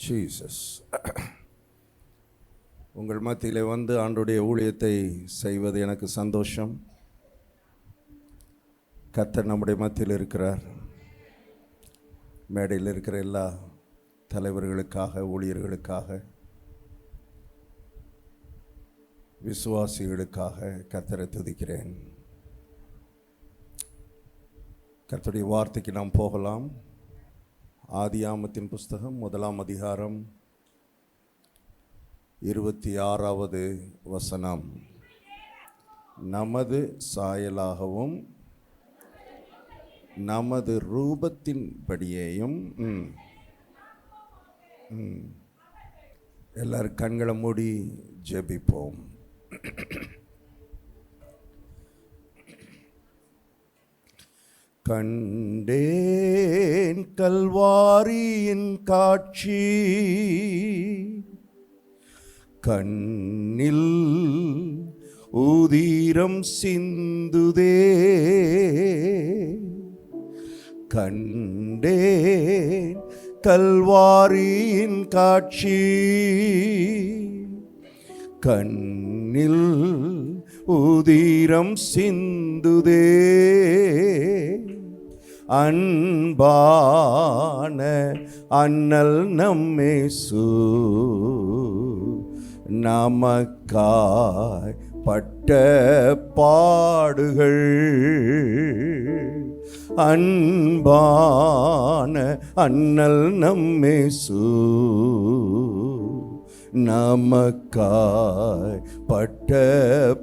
Jesus. உங்கள் மத்தியிலே வந்து ஆண்டுடைய ஊழியத்தை செய்வது எனக்கு சந்தோஷம். கர்த்தர் நம்முடைய மத்தியில் இருக்கிறார். மேடையில் இருக்கிற எல்லா தலைவர்களுக்காக, ஊழியர்களுக்காக, விசுவாசிகளுக்காக கர்த்தரை துதிக்கிறேன். கர்த்தருடைய வார்த்தைக்கு நாம் போகலாம். ஆதியாகமத்தின் புஸ்தகம் 1ஆம் அதிகாரம் 26வது வசனம். நமது சாயலாகவும் நமது ரூபத்தின் படியேயும். எல்லாரும் கண்களை மூடி ஜெபிப்போம். கண்டேன் கல்வாரியின் காட்சி, கண்ணில் உதிரம் சிந்துதே. கண்டேன் கல்வாரியின் காட்சி, கண்ணில் உதிரம் சிந்துதே. அன்பான அண்ணல் நம்மேசு நமக்காய் பட்ட பாடுகள். அன்பான அண்ணல் நம்மேசு நமக்காய் பட்ட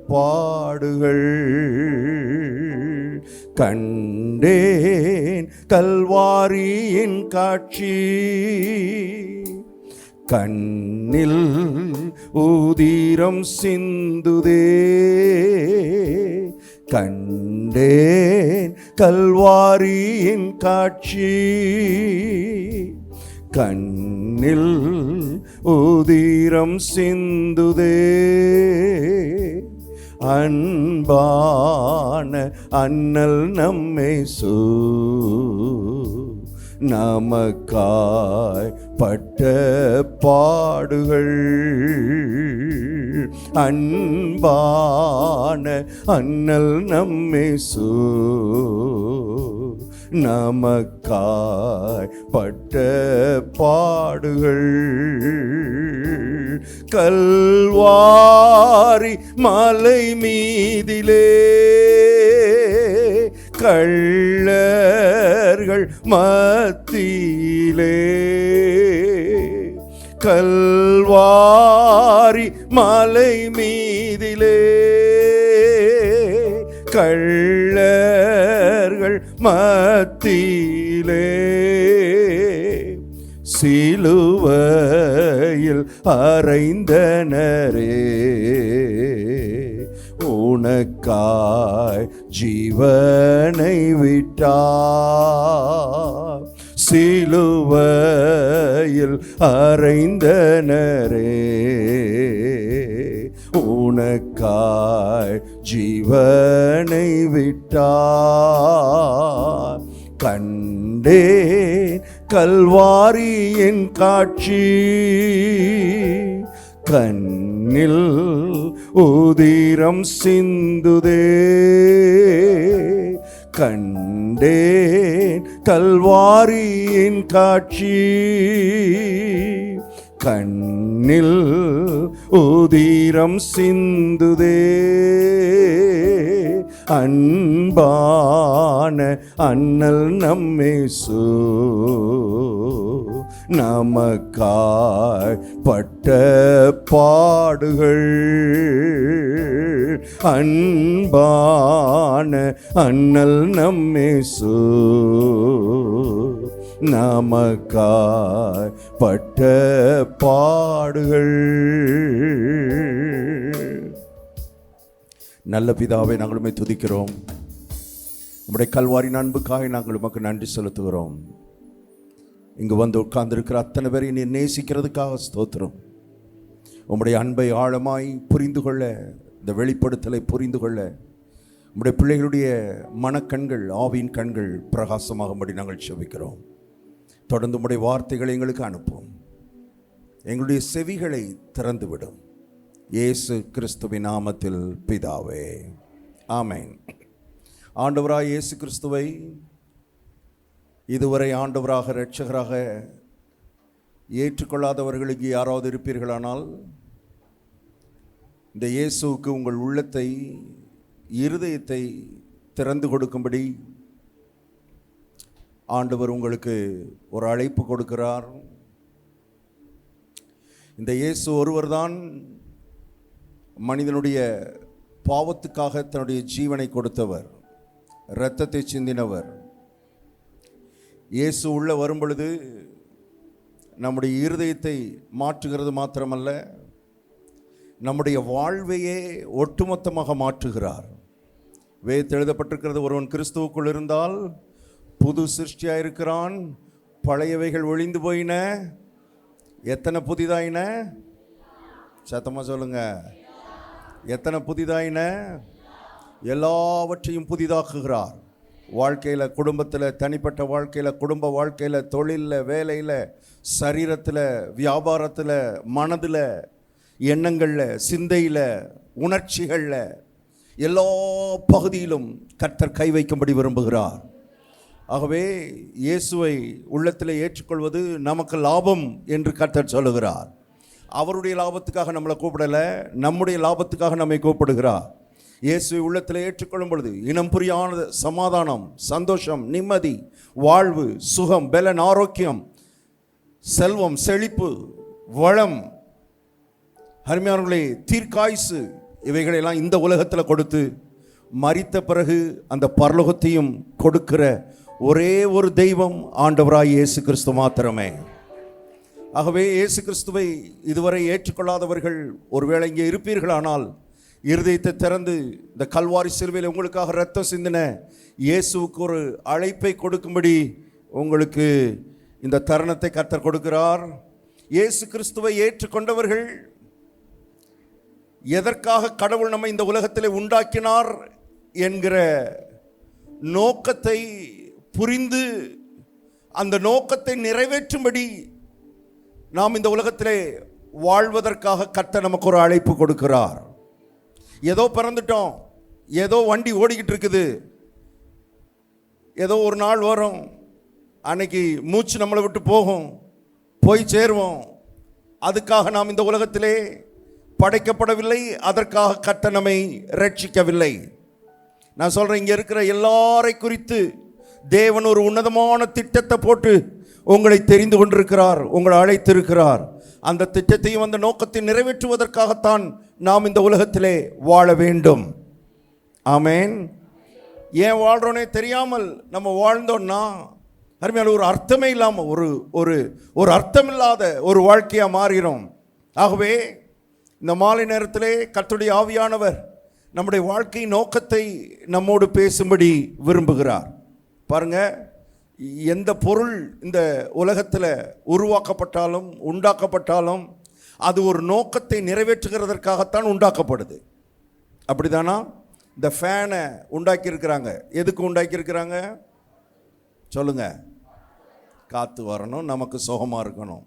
பாடுகள். கண்டேன் கல்வாரியின் காட்சி, கண்ணில் உதிரம் சிந்துதே. கண்டேன் கல்வாரியின் காட்சி, கண்ணில் உதிரம் சிந்துதே. அன்பான அண்ணல் நம்மேசு நமக்காய் பட்ட பாடுகள். அன்பான அண்ணல் நம்மேசு நமக்காய் பட்ட பாடுகள். கல்வாரி மலை மீதிலே கள்ளர்கள் மத்தியிலே, கல்வாரி மலை மீதிலே கள்ளர்கள் மத்தியிலே, சிலுவையில் அறைந்தனரே உனக்காய் ஜீவனை விட்டார். சிலுவையில் அறைந்தனரே உனக்காய் ஜீவனை விட்டார். கண்டேன் கல்வாரியின் காட்சி, கண்ணில் உதிரம் சிந்துதே. கண்டேன் கல்வாரியின் காட்சி, கண்ணில் உதிரம் சிந்துதே. அன்பான அண்ணல் நம்மேசு நமக்காய் பட்ட பாடுகள். அன்பான அண்ணல் நம்மேசு நமக்காய் பட்ட பாடுகள். நல்ல பிதாவை நாங்களுமே துதிக்கிறோம். நம்முடைய கல்வாரின் அன்புக்காக நாங்கள் உமக்கு நன்றி செலுத்துகிறோம். இங்கு வந்து உட்கார்ந்திருக்கிற அத்தனை பேரை நீ நேசிக்கிறதுக்காக ஸ்தோத்திரம். உம்முடைய அன்பை ஆழமாய் புரிந்து கொள்ள, இந்த வெளிப்படுத்தலை புரிந்து கொள்ள உம்முடைய பிள்ளைகளுடைய மனக்கண்கள், ஆவியின் கண்கள் பிரகாசமாகும்படி நாங்கள் செபிக்கிறோம். தொடர்ந்து உம்முடைய வார்த்தைகளை எங்களுக்கு அனுப்பும். எங்களுடைய செவிகளை திறந்துவிடும். இயேசு கிறிஸ்துவின் நாமத்தில் பிதாவே, ஆமென். ஆண்டவராய் இயேசு கிறிஸ்துவை இதுவரை ஆண்டவராக இரட்சகராக ஏற்றுக்கொள்ளாதவர்களுக்கு யாராவது இருப்பீர்களானால், இந்த இயேசுவுக்கு உங்கள் உள்ளத்தை, இருதயத்தை திறந்து கொடுக்கும்படி ஆண்டவர் உங்களுக்கு ஒரு அழைப்பு கொடுக்கிறார். இந்த இயேசு ஒருவர்தான் மனிதனுடைய பாவத்துக்காக தன்னுடைய ஜீவனை கொடுத்தவர், இரத்தத்தை சிந்தினவர். இயேசு உள்ள வரும் பொழுது நம்முடைய இருதயத்தை மாற்றுகிறது மாத்திரமல்ல, நம்முடைய வாழ்வையே ஒட்டுமொத்தமாக மாற்றுகிறார். வேதத்தில் எழுதப்பட்டிருக்கிறது, ஒருவன் கிறிஸ்துவுக்குள் இருந்தால் புது சிருஷ்டியாக இருக்கிறான், பழையவைகள் ஒழிந்து போயின, எத்தனை புதிதாயின? சத்தமாக சொல்லுங்க, எத்தனை புதிதாயின? எல்லாவற்றையும் புதிதாக்குகிறார். வாழ்க்கையில், குடும்பத்தில், தனிப்பட்ட வாழ்க்கையில், குடும்ப வாழ்க்கையில், தொழிலில், வேலையில், சரீரத்தில், வியாபாரத்தில், மனதில், எண்ணங்களில், சிந்தையில், உணர்ச்சிகளில், எல்லா பகுதியிலும் கர்த்தர் கை வைக்கும்படி விரும்புகிறார். ஆகவே இயேசுவை உள்ளத்தில் ஏற்றுக்கொள்வது நமக்கு லாபம் என்று கர்த்தர் சொல்லுகிறார். அவருடைய லாபத்துக்காக நம்மளை கூப்பிடலை, நம்முடைய லாபத்துக்காக நம்மை கூப்பிடுகிறார். இயேசுவை உள்ளத்தில் ஏற்றுக்கொள்ளும் பொழுது இனம் புரியாத சமாதானம், சந்தோஷம், நிம்மதி, வாழ்வு, சுகம், பலன், ஆரோக்கியம், செல்வம், செழிப்பு, வளம், அருமையானவர்களே, தீர்க்காயுசு, இவைகளெல்லாம் இந்த உலகத்தில் கொடுத்து மரித்த பிறகு அந்த பரலோகத்தையும் கொடுக்கிற ஒரே ஒரு தெய்வம் ஆண்டவராய் இயேசு கிறிஸ்து மாத்திரமே. ஆகவே இயேசு கிறிஸ்துவை இதுவரை ஏற்றுக்கொள்ளாதவர்கள் ஒருவேளை இங்கே இருப்பீர்களானால், இருதயத்தை திறந்து இந்த கல்வாரி சிலுவையில் உங்களுக்காக இரத்தம் சிந்தின இயேசுவுக்கு ஒரு அழைப்பை கொடுக்கும்படி உங்களுக்கு இந்த தருணத்தை கர்த்தர் கொடுக்கிறார். இயேசு கிறிஸ்துவை ஏற்றுக்கொண்டவர்கள் எதற்காக கடவுள் நம்மை இந்த உலகத்தில் உண்டாக்கினார் என்கிற நோக்கத்தை புரிந்து அந்த நோக்கத்தை நிறைவேற்றும்படி நாம் இந்த உலகத்திலே வாழ்வதற்காக கர்த்தர் நமக்கு ஒரு அழைப்பு கொடுக்கிறார். ஏதோ பிறந்துட்டோம், ஏதோ வண்டி ஓடிக்கிட்டு இருக்குது, ஏதோ ஒரு நாள் வரும், அன்னைக்கு மூச்சு நம்மளை விட்டு போகும், போய் சேருவோம். அதுக்காக நாம் இந்த உலகத்திலே படைக்கப்படவில்லை, அதற்காக கர்த்தர் நம்மை ரட்சிக்கவில்லை. நான் சொல்கிறேன், இங்கே இருக்கிற எல்லாரை குறித்து தேவன் ஒரு உன்னதமான திட்டத்தை போட்டு உங்களை தெரிந்து கொண்டிருக்கிறார், உங்களை அழைத்திருக்கிறார். அந்த திட்டத்தையும் அந்த நோக்கத்தை நிறைவேற்றுவதற்காகத்தான் நாம் இந்த உலகத்திலே வாழ வேண்டும். ஆமென். ஏன் வாழ்கிறோன்னே தெரியாமல் நம்ம வாழ்ந்தோன்னா அருமையான ஒரு அர்த்தமே இல்லாமல் ஒரு அர்த்தமில்லாத ஒரு வாழ்க்கையாக மாறிடும். ஆகவே இந்த மாலை நேரத்திலே கர்த்தருடைய ஆவியானவர் நம்முடைய வாழ்க்கை நோக்கத்தை நம்மோடு பேசும்படி விரும்புகிறார். பாருங்க, எந்த பொருள் இந்த உலகத்தில் உருவாக்கப்பட்டாலும் உண்டாக்கப்பட்டாலும் அது ஒரு நோக்கத்தை நிறைவேற்றுகிறதற்காகத்தான் உண்டாக்கப்படுது. அப்படிதானா? இந்த ஃபேனை உண்டாக்கியிருக்கிறாங்க, எதுக்கு உண்டாக்கியிருக்கிறாங்க சொல்லுங்க? காற்று வரணும், நமக்கு சுகமாக இருக்கணும்.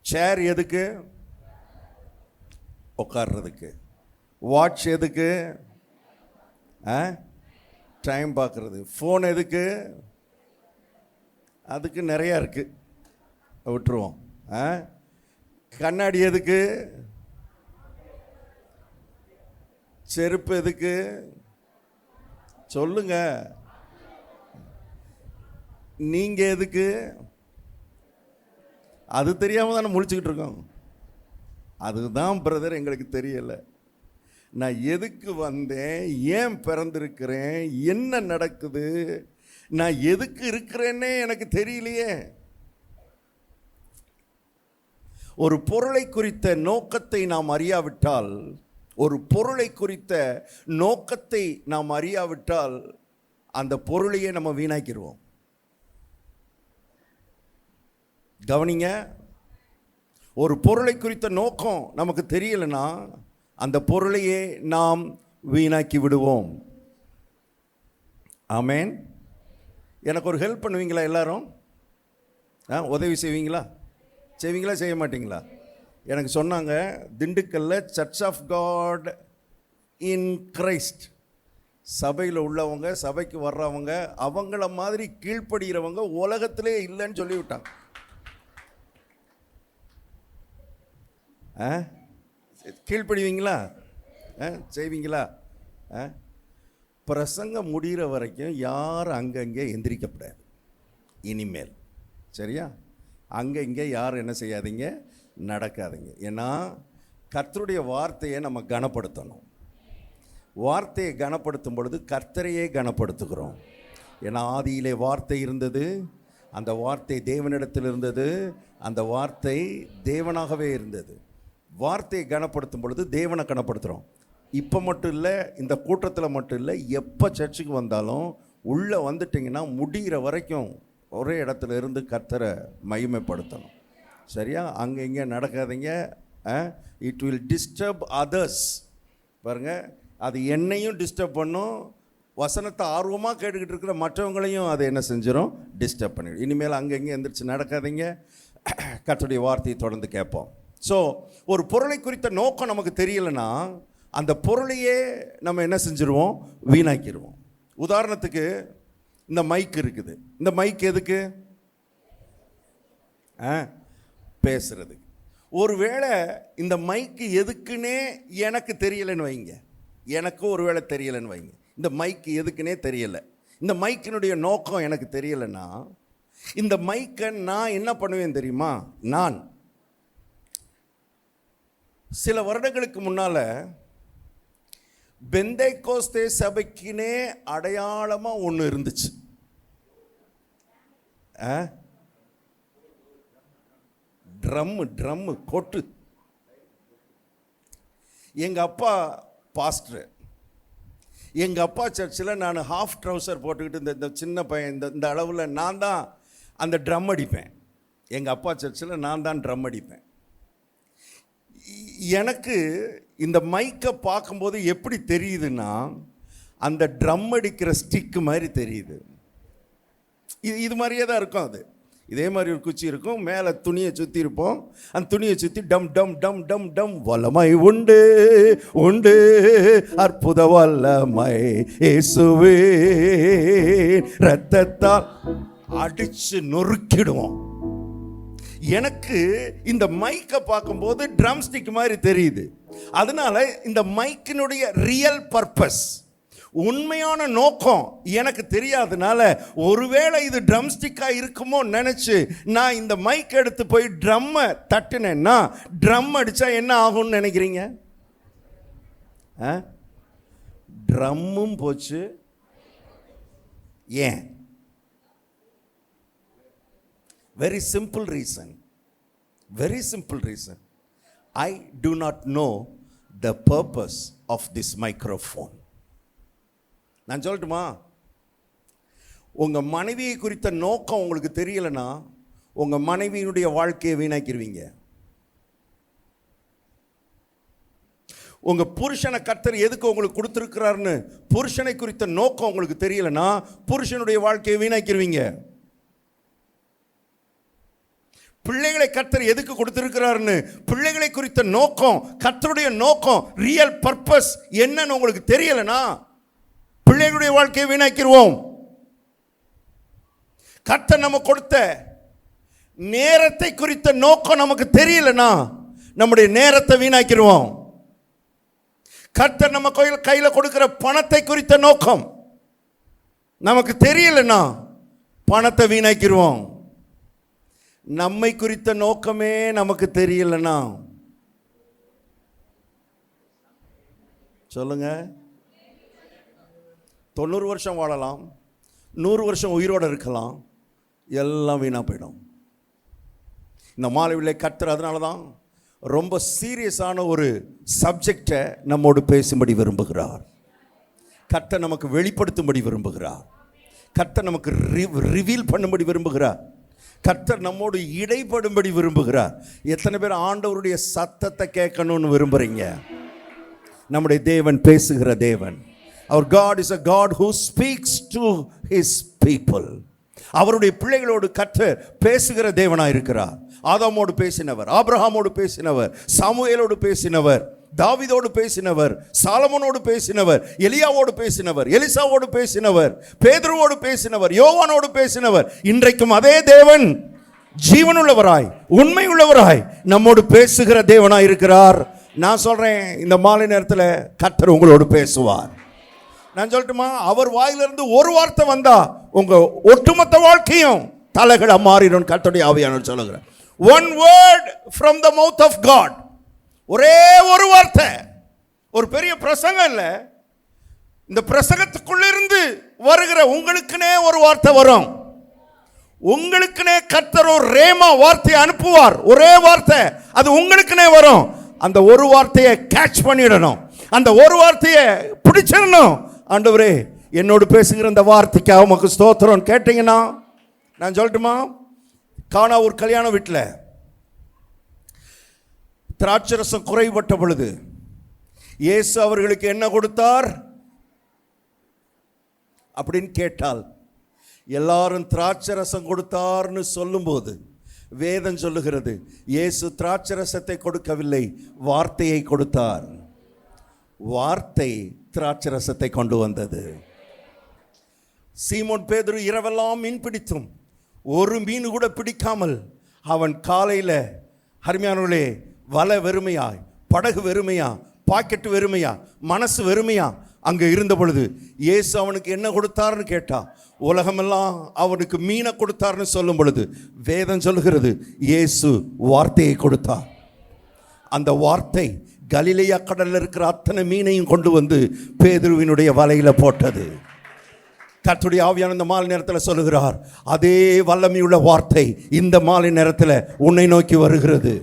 சேர் எதுக்கு? உட்கார்றதுக்கு. வாட்ச் எதுக்கு? டைம் பார்க்குறது. ஃபோன் எதுக்கு? அதுக்கு நிறையா இருக்குது, விட்டுருவோம். கண்ணாடி எதுக்கு? செருப்பு எதுக்கு? சொல்லுங்க, நீங்க எதுக்கு? அது தெரியாம தானே முழிச்சுக்கிட்டு இருக்கோம். அதுதான் பிரதர் எங்களுக்கு தெரியல. நான் எதுக்கு வந்தேன், ஏன் பிறந்திருக்கிறேன், என்ன நடக்குது, நான் எதுக்கு இருக்கிறேன்னே எனக்கு தெரியலையே. ஒரு பொருளை குறித்த நோக்கத்தை நாம் அறியாவிட்டால், ஒரு பொருளை குறித்த நோக்கத்தை நாம் அறியாவிட்டால் அந்த பொருளையே நம்ம வீணாக்கிடுவோம். கவனிங்க, ஒரு பொருளை குறித்த நோக்கம் நமக்கு தெரியலைன்னா அந்த பொருளையே நாம் வீணாக்கி விடுவோம். ஆமேன். எனக்கு ஒரு ஹெல்ப் பண்ணுவீங்களா? எல்லாரும் உதவி செய்வீங்களா? செய்வீங்களா செய்ய மாட்டீங்களா? எனக்கு சொன்னாங்க, திண்டுக்கல்ல Church of God in Christ சபையில் உள்ளவங்க, சபைக்கு வர்றவங்க, அவங்கள மாதிரி கீழ்ப்படுகிறவங்க உலகத்திலே இல்லைன்னு சொல்லிவிட்டாங்க. கீழ்ப்படுவீங்களா? செய்வீங்களா? பிரசங்கம் முடிகிற வரைக்கும் யாரும் அங்கங்கே எந்திரிக்கப்படாது இனிமேல். சரியா? அங்கே இங்கே யாரும் என்ன செய்யாதீங்க, நடக்காதீங்க. ஏன்னா கர்த்தருடைய வார்த்தையை நம்ம கனப்படுத்தணும். வார்த்தையை கனப்படுத்தும் பொழுது கர்த்தரையே கனப்படுத்துகிறோம். ஏன்னா ஆதியிலே வார்த்தை இருந்தது, அந்த வார்த்தை தேவனிடத்தில் இருந்தது, அந்த வார்த்தை தேவனாகவே இருந்தது. வார்த்தையை கனப்படுத்தும் பொழுது தேவனை கனப்படுத்துகிறோம். இப்போ மட்டும் இல்லை, இந்த கூட்டத்தில் மட்டும் இல்லை, எப்போ சர்ச்சுக்கு வந்தாலும் உள்ளே வந்துட்டிங்கன்னா முடிகிற வரைக்கும் ஒரே இடத்துல இருந்து கர்த்தரை மகிமைப்படுத்தணும். சரியா? அங்கே இங்கே நடக்காதீங்க. It will disturb others. பாருங்கள், அது என்னையும் டிஸ்டர்ப் பண்ணும், வசனத்தை ஆர்வமாக கேட்டுக்கிட்டு இருக்கிற மற்றவங்களையும் அதை என்ன செஞ்சிடும், டிஸ்டர்ப் பண்ணிடும். இனிமேல் அங்கே இங்கே எந்திரிச்சு நடக்காதீங்க. கர்த்தருடைய வார்த்தையை தொடர்ந்து கேட்போம். ஸோ ஒரு பொருளை குறித்த நோக்கம் நமக்கு தெரியலைன்னா அந்த பொருளையே நம்ம என்ன செஞ்சுருவோம், வீணாக்கிடுவோம். உதாரணத்துக்கு இந்த மைக் இருக்குது. இந்த மைக் எதுக்கு? பேசுறதுக்கு. ஒருவேளை இந்த மைக்கு எதுக்குன்னே எனக்கு தெரியலைன்னு வைங்க, எனக்கு ஒருவேளை தெரியலைன்னு வைங்க, இந்த மைக்கு எதுக்குன்னே தெரியலை, இந்த மைக்கினுடைய நோக்கம் எனக்கு தெரியலைன்னா இந்த மைக்கை நான் என்ன பண்ணுவேன் தெரியுமா? நான் சில வருடங்களுக்கு முன்னால் பெந்தைக்கோஸ்தே சபைக்குனே அடையாளமாக ஒன்று இருந்துச்சு. ட்ரம்மு கொட்டு. எங்கள் அப்பா பாஸ்டர். எங்கள் அப்பா சர்ச்சில் நான் ஹாஃப் ட்ரவுசர் போட்டுக்கிட்டு இந்த சின்ன பையன் இந்த அளவில் நான் தான் அந்த ட்ரம் அடிப்பேன். எங்கள் அப்பா சர்ச்சில் நான் தான் ட்ரம் அடிப்பேன். எனக்கு இந்த மைக்கை பார்க்கும்போது எப்படி தெரியுதுன்னா, அந்த ட்ரம் அடிக்கிற ஸ்டிக்கு மாதிரி தெரியுது. இது மாதிரியே தான் இருக்கும். அது இதே மாதிரி ஒரு குச்சி இருக்கும், மேலே துணியை சுற்றி இருப்போம். அந்த துணியை சுற்றி டம் டம் டம் டம் டம் வல்லமை உண்டு உண்டு அற்புத வல்லமை இயேசுவே இரத்தத்தால் அடிச்சு நொறுக்கிடுவோம். எனக்கு இந்த மைக்கை பார்க்கும்போது ட்ரம் ஸ்டிக் மாதிரி தெரியுது. அதனால இந்த மைக்கினுடைய ரியல் பர்பஸ், உண்மையான நோக்கம் எனக்கு தெரியாதனால ஒருவேளை இது ட்ரம் ஸ்டிக்காக இருக்குமோ நினச்சி நான் இந்த மைக் எடுத்து போய் ட்ரம்மை தட்டினேன்னா ட்ரம் அடித்தா என்ன ஆகும்னு நினைக்கிறீங்க? ட்ரம்மும் போச்சு. ஏன்? Very simple reason. Very simple reason. I do not know the purpose of this microphone. நான் சொல்லட்டுமா? உங்கள் மனைவியை குறித்த நோக்கம் உங்களுக்கு தெரியலைன்னா உங்கள் மனைவியினுடைய வாழ்க்கையை வீணாக்கிடுவீங்க. உங்கள் புருஷனை கர்த்தர் எதுக்கு உங்களுக்கு கொடுத்துருக்கிறாருன்னு புருஷனை குறித்த நோக்கம் உங்களுக்கு தெரியலைன்னா புருஷனுடைய வாழ்க்கையை வீணாக்கிடுவீங்க. பிள்ளைகளை கர்த்தர் எதுக்கு கொடுத்திருக்கிறாருன்னு பிள்ளைகளை குறித்த நோக்கம், கர்த்தருடைய நோக்கம், ரியல் பர்பஸ் என்னன்னு உங்களுக்கு தெரியலனா பிள்ளைகளுடைய வாழ்க்கையை வீணாக்கிடுவோம். கர்த்தர் நம்ம கொடுத்த நேரத்தை குறித்த நோக்கம் நமக்கு தெரியலனா நம்முடைய நேரத்தை வீணாக்கிடுவோம். கர்த்தர் நம்ம கையில் கொடுக்கிற பணத்தை குறித்த நோக்கம் நமக்கு தெரியலனா பணத்தை வீணாக்கிடுவோம். நம்மை குறித்த நோக்கமே நமக்கு தெரியலனா சொல்லுங்க, 90 வருஷம் வாழலாம், 100 வருஷம் உயிரோடு இருக்கலாம், எல்லாம் வீணாக போயிடும். இந்த மாலைவிலே கர்த்தர் அதனால தான் ரொம்ப சீரியஸான ஒரு சப்ஜெக்டை நம்மோடு பேசும்படி விரும்புகிறார். கர்த்தர் நமக்கு வெளிப்படுத்தும்படி விரும்புகிறார். கர்த்தர் நமக்கு ரிவீல் பண்ணும்படி விரும்புகிறார். கர்த்தர் நம்மோடு இடைப்படும்படி விரும்புகிறார். எத்தனை பேர் ஆண்டவருடைய சத்தத்தை கேட்கணும்னு விரும்புறீங்க? நம்முடைய தேவன் பேசுகிற தேவன். Our God is a God who speaks to his people. அவருடைய பிள்ளைகளோடு கர்த்தர் பேசுகிற தேவனாய் இருக்கிறார். ஆதாமோடு பேசினவர், ஆபிரகாமோடு பேசினவர், சாமுவேலோடு பேசினவர், தாவீதோடு பேசினவர், சாலமோனோடு பேசினவர், எலியாவோடு பேசினவர், எலிசாவோடு பேசினவர், பேதுருவோடு பேசினவர், யோவானோடு பேசினவர். இன்றைக்கும் அதே தேவன் ஜீவனுள்ளவராய் உண்மை உள்ளவராய் நம்மோடு பேசுகிற தேவனாய் இருக்கிறார். நான் சொல்றேன், இந்த மாலை நேரத்தில் கர்த்தர் உங்களோடு பேசுவார். நான் சொல்லட்டுமா, அவர் வாயிலிருந்து ஒரு வார்த்தை வந்தா உங்க ஒட்டுமொத்த வாழ்க்கையும் தலைகளை மாறிடும். கர்த்தருடைய ஆவியானவர் சொல்லுகிறார், one word from the mouth of God. ஒரே ஒரு வார்த்தை. ஒரு பெரிய பிரசங்கம் இல்லை, இந்த பிரசங்கத்துக்குள்ளிருந்து வருகிற உங்களுக்குனே ஒரு வார்த்தை வரும். உங்களுக்குனே கர்த்தர் ஒரு ரேமா வார்த்தையை அனுப்புவார். ஒரே வார்த்தை, அது உங்களுக்குனே வரும். அந்த ஒரு வார்த்தையை கேட்ச் பண்ணிடணும், அந்த ஒரு வார்த்தையை பிடிச்சிடணும். ஆண்டவரே, என்னோடு பேசுகிற இந்த வார்த்தைக்காக உமக்கு ஸ்தோத்திரம் கேட்டீங்கன்னா, நான் சொல்லட்டுமா, கானா ஒரு கல்யாண வீட்டில் திராட்சரசம் குறைபட்ட பொழுது இயேசு அவர்களுக்கு என்ன கொடுத்தார் அப்படின்னு கேட்டால், எல்லாரும் திராட்சரசம் கொடுத்தார்னு சொல்லும்போது வேதம் சொல்லுகிறது, இயேசு திராட்சரசத்தை கொடுக்கவில்லை, வார்த்தையை கொடுத்தார். வார்த்தை திராட்சரசத்தை கொண்டு வந்தது. சீமோன் பேதுரு இரவெல்லாம் மீன் பிடித்தும் ஒரு மீன் கூட பிடிக்காமல் அவன் காலையில், அருமையானவர்களே, வலை வெறுமையா, படகு வெறுமையா, பாக்கெட்டு வெறுமையா, மனசு வெறுமையா அங்கே இருந்த பொழுது இயேசு அவனுக்கு என்ன கொடுத்தார்னு கேட்டா, உலகமெல்லாம் அவனுக்கு மீனை கொடுத்தார்னு சொல்லும் பொழுது வேதம் சொல்லுகிறது, இயேசு வார்த்தையை கொடுத்தார். அந்த வார்த்தை கலிலேயா கடலில் இருக்கிற அத்தனை மீனையும் கொண்டு வந்து பேதுருவினுடைய வலையில போட்டது. கர்த்தருடைய ஆவியான இந்த மாலை நேரத்தில் சொல்லுகிறார், அதே வல்லமையுள்ள வார்த்தை இந்த மாலை நேரத்தில் உன்னை நோக்கி வருகிறது.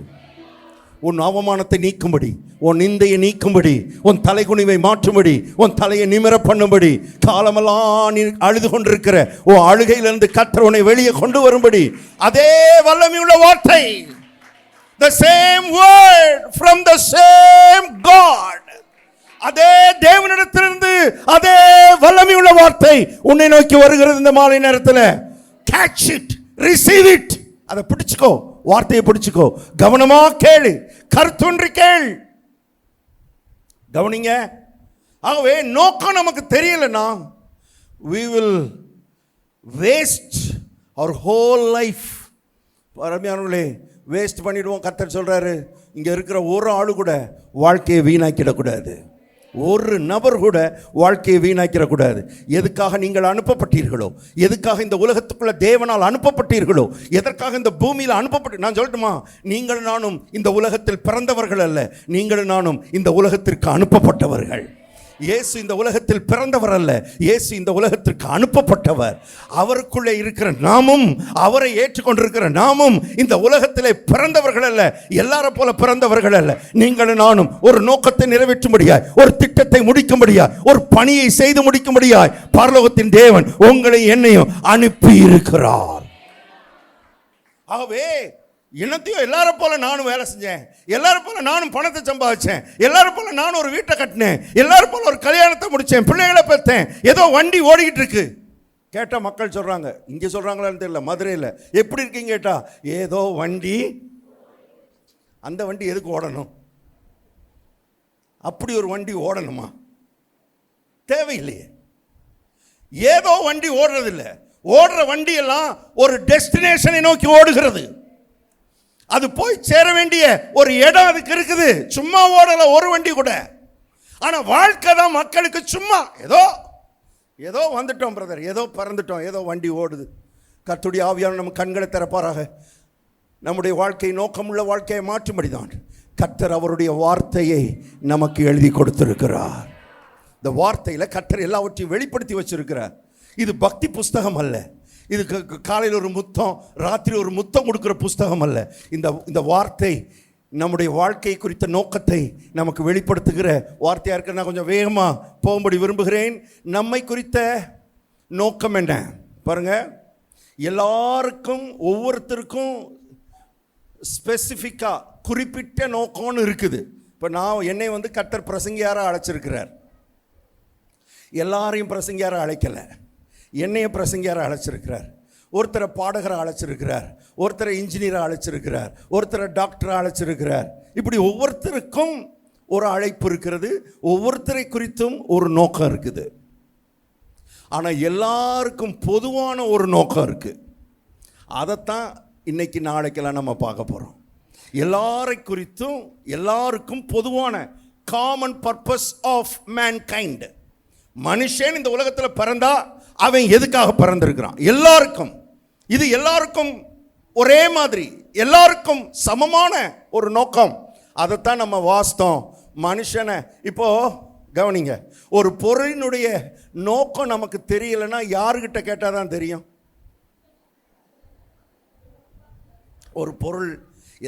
உன் அவமானத்தை நீக்கும்படி, உன் நிந்தையை நீக்கும்படி, உன் தலைகுனிவை மாற்றும்படி, உன் தலையை நிமிர பண்ணும்படி, காலமெல்லாம் நீ அழுது கொண்டிருக்கிற உன் அழுகையிலிருந்து கர்த்தர் உன்னை வெளியே கொண்டு வரும்படி அதே வல்லமையுள்ள வார்த்தை, the same word from the same God, அதே தேவனிடத்திலிருந்து அதே வல்லமையுள்ள வார்த்தை உன்னை நோக்கி வருகிறது இந்த மாலை நேரத்தில். catch it, receive it. அதை பிடிச்சுக்கோ, வார்த்தையை பிடிச்சுக்கோ, கவனமா கேளு, கருத்தொன்றி கேள். கவனிங்க. ஆகவே நோக்கம் நமக்கு தெரியலனா we will waste our whole life. பரமையானவர்களே, வேஸ்ட் பண்ணிடுவோம். கர்த்தர் சொல்றாரு, இங்க இருக்கிற ஒரு ஆளு கூட வாழ்க்கையை வீணாக்கிடக்கூடாது, ஒரு நபர் கூட வாழ்க்கையை வீணாக்கிடக்கூடாது. எதுக்காக நீங்கள் அனுப்பப்பட்டீர்களோ, எதுக்காக இந்த உலகத்துக்குள்ள தேவனால் அனுப்பப்பட்டீர்களோ, எதற்காக இந்த பூமியில் அனுப்பப்பட்டு, நான் சொல்லட்டுமா, நீங்கள் நானும் இந்த உலகத்தில் பிறந்தவர்கள் அல்ல, நீங்கள் நானும் இந்த உலகத்திற்கு அனுப்பப்பட்டவர்கள். இயேசு இந்த உலகத்தில் பிறந்தவர் அல்ல, இயேசு இந்த உலகத்திற்கு அனுப்பப்பட்டவர். அவருக்குள்ளே இருக்கிற நாமும், அவரை ஏற்றுக்கொண்டிருக்கிற நாமும் இந்த உலகத்திலே பிறந்தவர்கள் அல்ல, எல்லாரை போல பிறந்தவர்கள் அல்ல. நீங்கள் நானும் ஒரு நோக்கத்தை நிறைவேற்றும்படியாய், ஒரு திட்டத்தை முடிக்கும்படியாய், ஒரு பணியை செய்து முடிக்கும்படியாய் பரலோகத்தின் தேவன் உங்களை என்னையும் அனுப்பி இருக்கிறார். ஆகவே என்னத்தையும் எல்லாரும் போல நானும் வேலை செஞ்சேன், எல்லாரும் போல நானும் பணத்தை சம்பாதிச்சேன், எல்லாரும் போல நானும் ஒரு வீட்டை கட்டினேன், எல்லாரும் போல ஒரு கல்யாணத்தை முடித்தேன், பிள்ளைகளை பெற்றேன், ஏதோ வண்டி ஓடிக்கிட்டு இருக்கு. கேட்டால் மக்கள் சொல்கிறாங்க, இங்கே சொல்கிறாங்களான்னு தெரியல, மதுரையில் எப்படி இருக்கீங்க கேட்டால், ஏதோ வண்டி. அந்த வண்டி எதுக்கு ஓடணும்? அப்படி ஒரு வண்டி ஓடணுமா? தேவையில்லையே. ஏதோ வண்டி ஓடுறதில்லை, ஓடுற வண்டியெல்லாம் ஒரு டெஸ்டினேஷனை நோக்கி ஓடுகிறது. அது போய் சேர வேண்டிய ஒரு இடம் அதுக்கு இருக்குது. சும்மா ஓடல ஒரு வண்டி கூட. ஆனா வாழ்க்கை தான் மக்களுக்கு சும்மா ஏதோ ஏதோ வந்துட்டோம் பிரதர், ஏதோ பறந்துட்டோம், ஏதோ வண்டி ஓடுது. கர்த்தருடைய ஆவியான நம்ம கண்களை திறப்பாராக. நம்முடைய வாழ்க்கை நோக்கமுள்ள வாழ்க்கையை மாற்றும்படிதான் கர்த்தர் அவருடைய வார்த்தையை நமக்கு எழுதி கொடுத்திருக்கிறார். இந்த வார்த்தையில் கர்த்தர் எல்லாவற்றையும் வெளிப்படுத்தி வச்சிருக்கிறார். இது பக்தி புஸ்தகம் அல்ல, இது காலையில் ஒரு முத்தம், ராத்திரி ஒரு முத்தம் கொடுக்குற புஸ்தகம் அல்ல. இந்த வார்த்தை நம்முடைய வாழ்க்கை குறித்த நோக்கத்தை நமக்கு வெளிப்படுத்துகிற வார்த்தையாக இருக்கிற. நான் கொஞ்சம் வேகமாக போகும்படி விரும்புகிறேன். நம்மை குறித்த நோக்கம் என்ன பாருங்க. எல்லாருக்கும் ஒவ்வொருத்தருக்கும் ஸ்பெசிஃபிக்காக குறிப்பிட்ட நோக்கம்னு இருக்குது. இப்போ நான் என்னை கர்த்தர் பிரசங்கியாராக அழைச்சிருக்கிறார். எல்லாரையும் பிரசங்கியாராக அழைக்கலை, என்னைய பிரசங்கியாராக அழைச்சிருக்கிறார். ஒருத்தரை பாடகரை அழைச்சிருக்கிறார், ஒருத்தரை இன்ஜினியரை அழைச்சிருக்கிறார், ஒருத்தரை டாக்டரை அழைச்சிருக்கிறார். இப்படி ஒவ்வொருத்தருக்கும் ஒரு அழைப்பு இருக்கிறது, ஒவ்வொருத்தரை குறித்தும் ஒரு நோக்கம் இருக்குது. ஆனால் எல்லாருக்கும் பொதுவான ஒரு நோக்கம் இருக்குது. அதைத்தான் இன்னைக்கு நாளைக்கெல்லாம் நம்ம பார்க்க போகிறோம். எல்லாரை குறித்தும் எல்லாருக்கும் பொதுவான காமன் பர்பஸ் ஆஃப் மேன்கைண்ட். மனுஷன் இந்த உலகத்தில் பிறந்தா அவன் எதுக்காக பிறந்திருக்கிறான்? எல்லாருக்கும். இது எல்லாருக்கும் ஒரே மாதிரி, எல்லாருக்கும் சமமான ஒரு நோக்கம். அதைத்தான் நம்ம வாஸ்தவம். மனுஷனை இப்போ கவனிங்க, ஒரு பொருளினுடைய நோக்கம் நமக்கு தெரியலைன்னா யாருக்கிட்ட கேட்டால் தான் தெரியும். ஒரு பொருள்,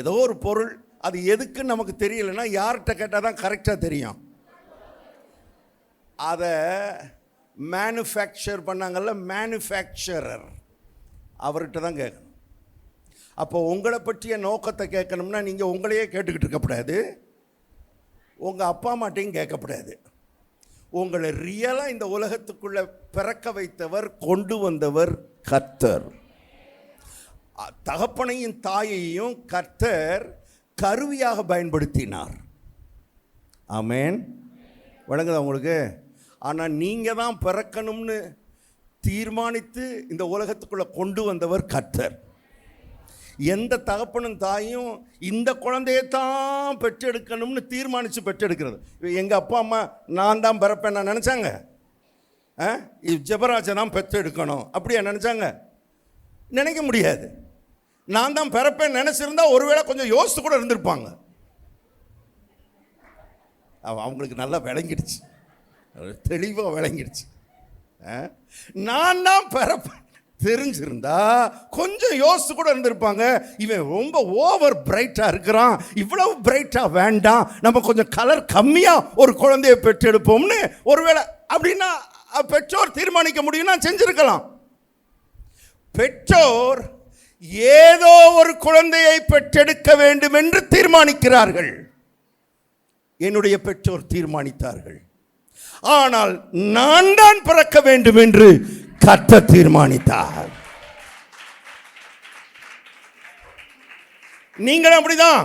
ஏதோ ஒரு பொருள், அது எதுக்குன்னு நமக்கு தெரியலைன்னா யார்கிட்ட கேட்டால் தான் கரெக்டாக தெரியும். அதை மேனுஃபேக்சர் பண்ணாங்கல்ல, மேனுஃபேக்சரர், அவர்கிட்ட தான் கேட்கணும். அப்போ உங்களை பற்றிய நோக்கத்தை கேட்கணும்னா நீங்கள் உங்களையே கேட்டுக்கிட்டு இருக்கக்கூடாது, உங்கள் அப்பா அம்மாட்டையும் கேட்கக்கூடாது. உங்களை ரியலாக இந்த உலகத்துக்குள்ளே பிறக்க வைத்தவர், கொண்டு வந்தவர் கர்த்தர். தகப்பனையும் தாயையும் கர்த்தர் கருவியாக பயன்படுத்தினார். ஆமென். வழங்குதா உங்களுக்கு? ஆனால் நீங்கள் தான் பிறக்கணும்னு தீர்மானித்து இந்த உலகத்துக்குள்ளே கொண்டு வந்தவர் கர்த்தர். எந்த தகப்பனும் தாயும் இந்த குழந்தையத்தான் பெற்றெடுக்கணும்னு தீர்மானித்து பெற்றெடுக்கிறது. எங்கள் அப்பா அம்மா நான் தான் பிறப்பேன் நான் நினச்சாங்க? ஜெபராஜை தான் பெற்றெடுக்கணும் அப்படியா நினச்சாங்க? நினைக்க முடியாது. நான் தான் பிறப்பேன் நினச்சிருந்தா ஒருவேளை கொஞ்சம் யோசித்து கூட இருந்திருப்பாங்க. அவங்களுக்கு நல்லா விளங்கிடுச்சு, தெளிவாக விளங்கிடுச்சு. நான் தான் பிறப்பேன் தெரிஞ்சிருந்தா கொஞ்சம் யோசித்து கூட இருந்திருப்பாங்க. இவன் ரொம்ப ஓவர் பிரைட்டாக இருக்கிறான், இவ்வளவு பிரைட்டாக வேண்டாம், நம்ம கொஞ்சம் கலர் கம்மியாக ஒரு குழந்தையை பெற்றெடுப்போம்னு ஒருவேளை அப்படின்னா பெற்றோர் தீர்மானிக்க முடியும்னா செஞ்சிருக்கலாம். பெற்றோர் ஏதோ ஒரு குழந்தையை பெற்றெடுக்க வேண்டும் என்று தீர்மானிக்கிறார்கள். என்னுடைய பெற்றோர் தீர்மானித்தார்கள். ஆனால் நான் தான் பிறக்க வேண்டும் என்று கர்த்தர் தீர்மானித்தார். நீங்களும் அப்படிதான்,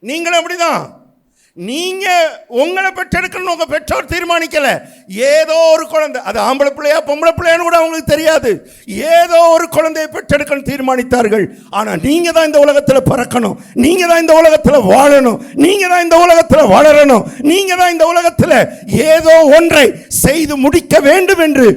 நீங்களும் அப்படிதான். நீங்க உங்களை பெற்றெடுக்கணும் உங்க பெற்றோர் தீர்மானிக்கல. ஏதோ ஒரு குழந்தை, அது ஆம்பளை பிள்ளையா பொம்பளை பிள்ளையான்னு கூட அவங்களுக்கு தெரியாது, ஏதோ ஒரு குழந்தையை பெற்றெடுக்கணும் தீர்மானித்தார்கள். ஆனா நீங்க தான் இந்த உலகத்தில் பிறக்கணும், நீங்க தான் இந்த உலகத்தில் வாழணும், நீங்க தான் இந்த உலகத்தில் வளரணும், நீங்க தான் இந்த உலகத்தில் ஏதோ ஒன்றை செய்து முடிக்க வேண்டும் என்று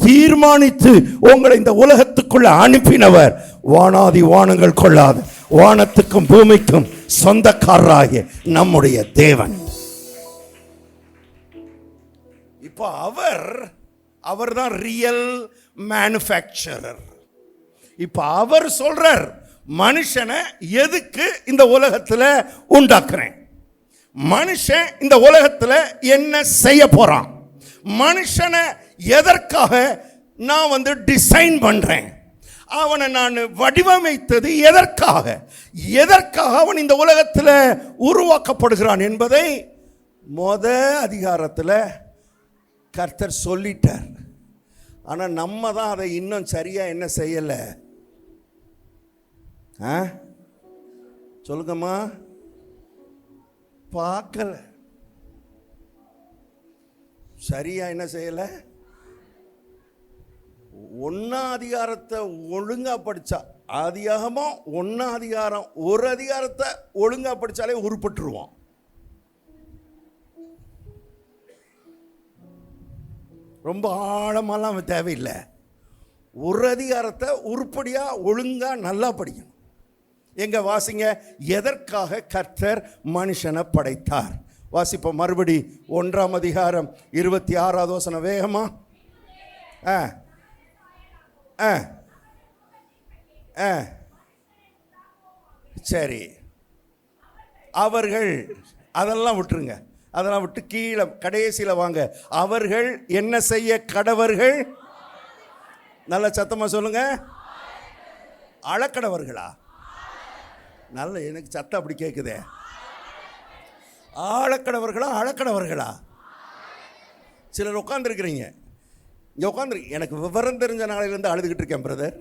தீர்மானித்து உங்களை இந்த உலகத்துக்குள்ள அனுப்பினவர் வானாதி வானங்கள் கொள்ளாத வானத்துக்கும் பூமிக்கும் சொந்தக்காரராகிய நம்முடைய தேவன். இப்போ அவர் தான் ரியல் மேனுஃபேக்சரர். இப்போ அவர் சொல்றார், மனுஷனை எதுக்கு இந்த உலகத்தில் உண்டாக்குறேன், மனுஷன் இந்த உலகத்தில் என்ன செய்ய போறான், மனுஷனை எதற்காக நான் டிசைன் பண்றேன், அவனை நான் வடிவமைத்தது எதற்காக, எதற்காக அவன் இந்த உலகத்தில் உருவாக்கப்படுகிறான் என்பதை அதிகாரத்தில் கர்த்தர் சொல்லிட்டார். ஆனால் நம்ம தான் அதை இன்னும் சரியா என்ன செய்யலை. சொல்லுங்கம்மா, பார்க்கல, சரியா என்ன செய்யலை. 1 அதிகாரத்தை ஒழுங்கா படிச்சா, ஆதியாகமோ 1 அதிகாரம், ஒரு அதிகாரத்தை ஒழுங்கா படிச்சாலே உருப்பட்டுருவோம். ரொம்ப ஆழமெல்லாம் தேவையில்லை. ஒரு அதிகாரத்தை உருப்படியா ஒழுங்கா நல்லா படிக்கணும். எங்க வாசிங்க, எதற்காக கர்த்தர் மனுஷனை படைத்தார். வாசிப்போம் மறுபடி 1 அதிகாரம் 26வது வசனம் வேகமா. சரி, அவர்கள் அதெல்லாம் விட்டுருங்க, அதெல்லாம் விட்டு கீழே கடைசியில் வாங்க. அவர்கள் என்ன செய்ய கடவர்கள்? நல்ல சத்தமா சொல்லுங்க. அளக்கடவர்களா? நல்ல, எனக்கு சத்தம் அப்படி கேட்குதே. ஆழக்கடவர்களா அளக்கடவர்களா? சிலர் உட்காந்துருக்கிறீங்க, இங்கே உட்காந்து எனக்கு விவரம் தெரிஞ்ச நாளிலிருந்து அழுதுகிட்டு இருக்கேன் பிரதர்.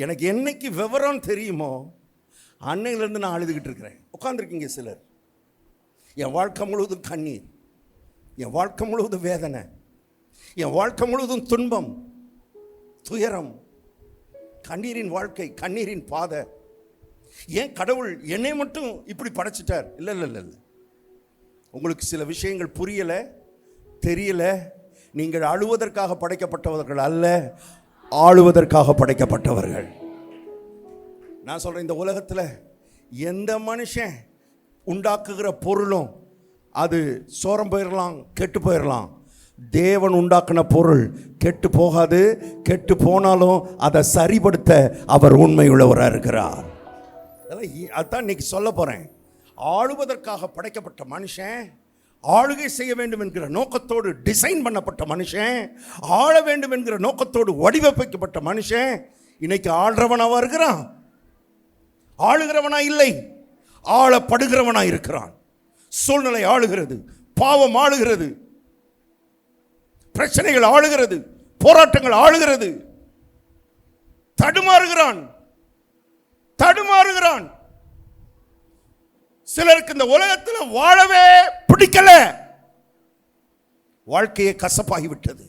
எனக்கு என்னைக்கு விவரம் தெரியுமோ அன்னையிலேருந்து நான் அழுதுகிட்டு இருக்கிறேன். உட்காந்துருக்கீங்க சிலர். என் வாழ்க்கை முழுவதும் கண்ணீர், என் வாழ்க்கை முழுவதும் வேதனை, என் வாழ்க்கை முழுவதும் துன்பம், துயரம், கண்ணீரின் வாழ்க்கை, கண்ணீரின் பாதை. ஏன் கடவுள் என்னை மட்டும் இப்படி படைச்சிட்டார்? இல்லை இல்லை இல்லை, உங்களுக்கு சில விஷயங்கள் புரியலை, தெரியல. நீங்கள் அழுவதற்காக படைக்கப்பட்டவர்கள் அல்ல, ஆளுவதற்காக படைக்கப்பட்டவர்கள். நான் சொல்கிறேன், இந்த உலகத்தில் எந்த மனுஷன் உண்டாக்குகிற பொருளும் அது சோரம் போயிடலாம், கெட்டு போயிடலாம். தேவன் உண்டாக்கின பொருள் கெட்டு போகாது. கெட்டு போனாலும் அதை சரிபடுத்த அவர் உண்மை உள்ளவராக இருக்கிறார். அதான் இன்னைக்கு சொல்ல போகிறேன். ஆளுவதற்காக படைக்கப்பட்ட மனுஷன், ஆளுகை செய்ய வேண்டும் என்கிற நோக்கத்தோடு டிசைன் பண்ணப்பட்ட மனுஷன், ஆள வேண்டும் என்கிற நோக்கத்தோடு வடிவமைக்கப்பட்ட மனுஷன் இன்னைக்கு ஆள்றவனாவா இருக்கிறான்? ஆளுகிறவனா இல்லை, ஆளப்படுகிறவனா இருக்கிறான். சூழ்நிலை ஆளுகிறது, பாவம் ஆளுகிறது, பிரச்சனைகள் ஆளுகிறது, போராட்டங்கள் ஆளுகிறது. தடுமாறுகிறான். சிலருக்கு இந்த உலகத்தில் வாழவே பிடிக்கல, வாழ்க்கையை கசப்பாகிவிட்டது.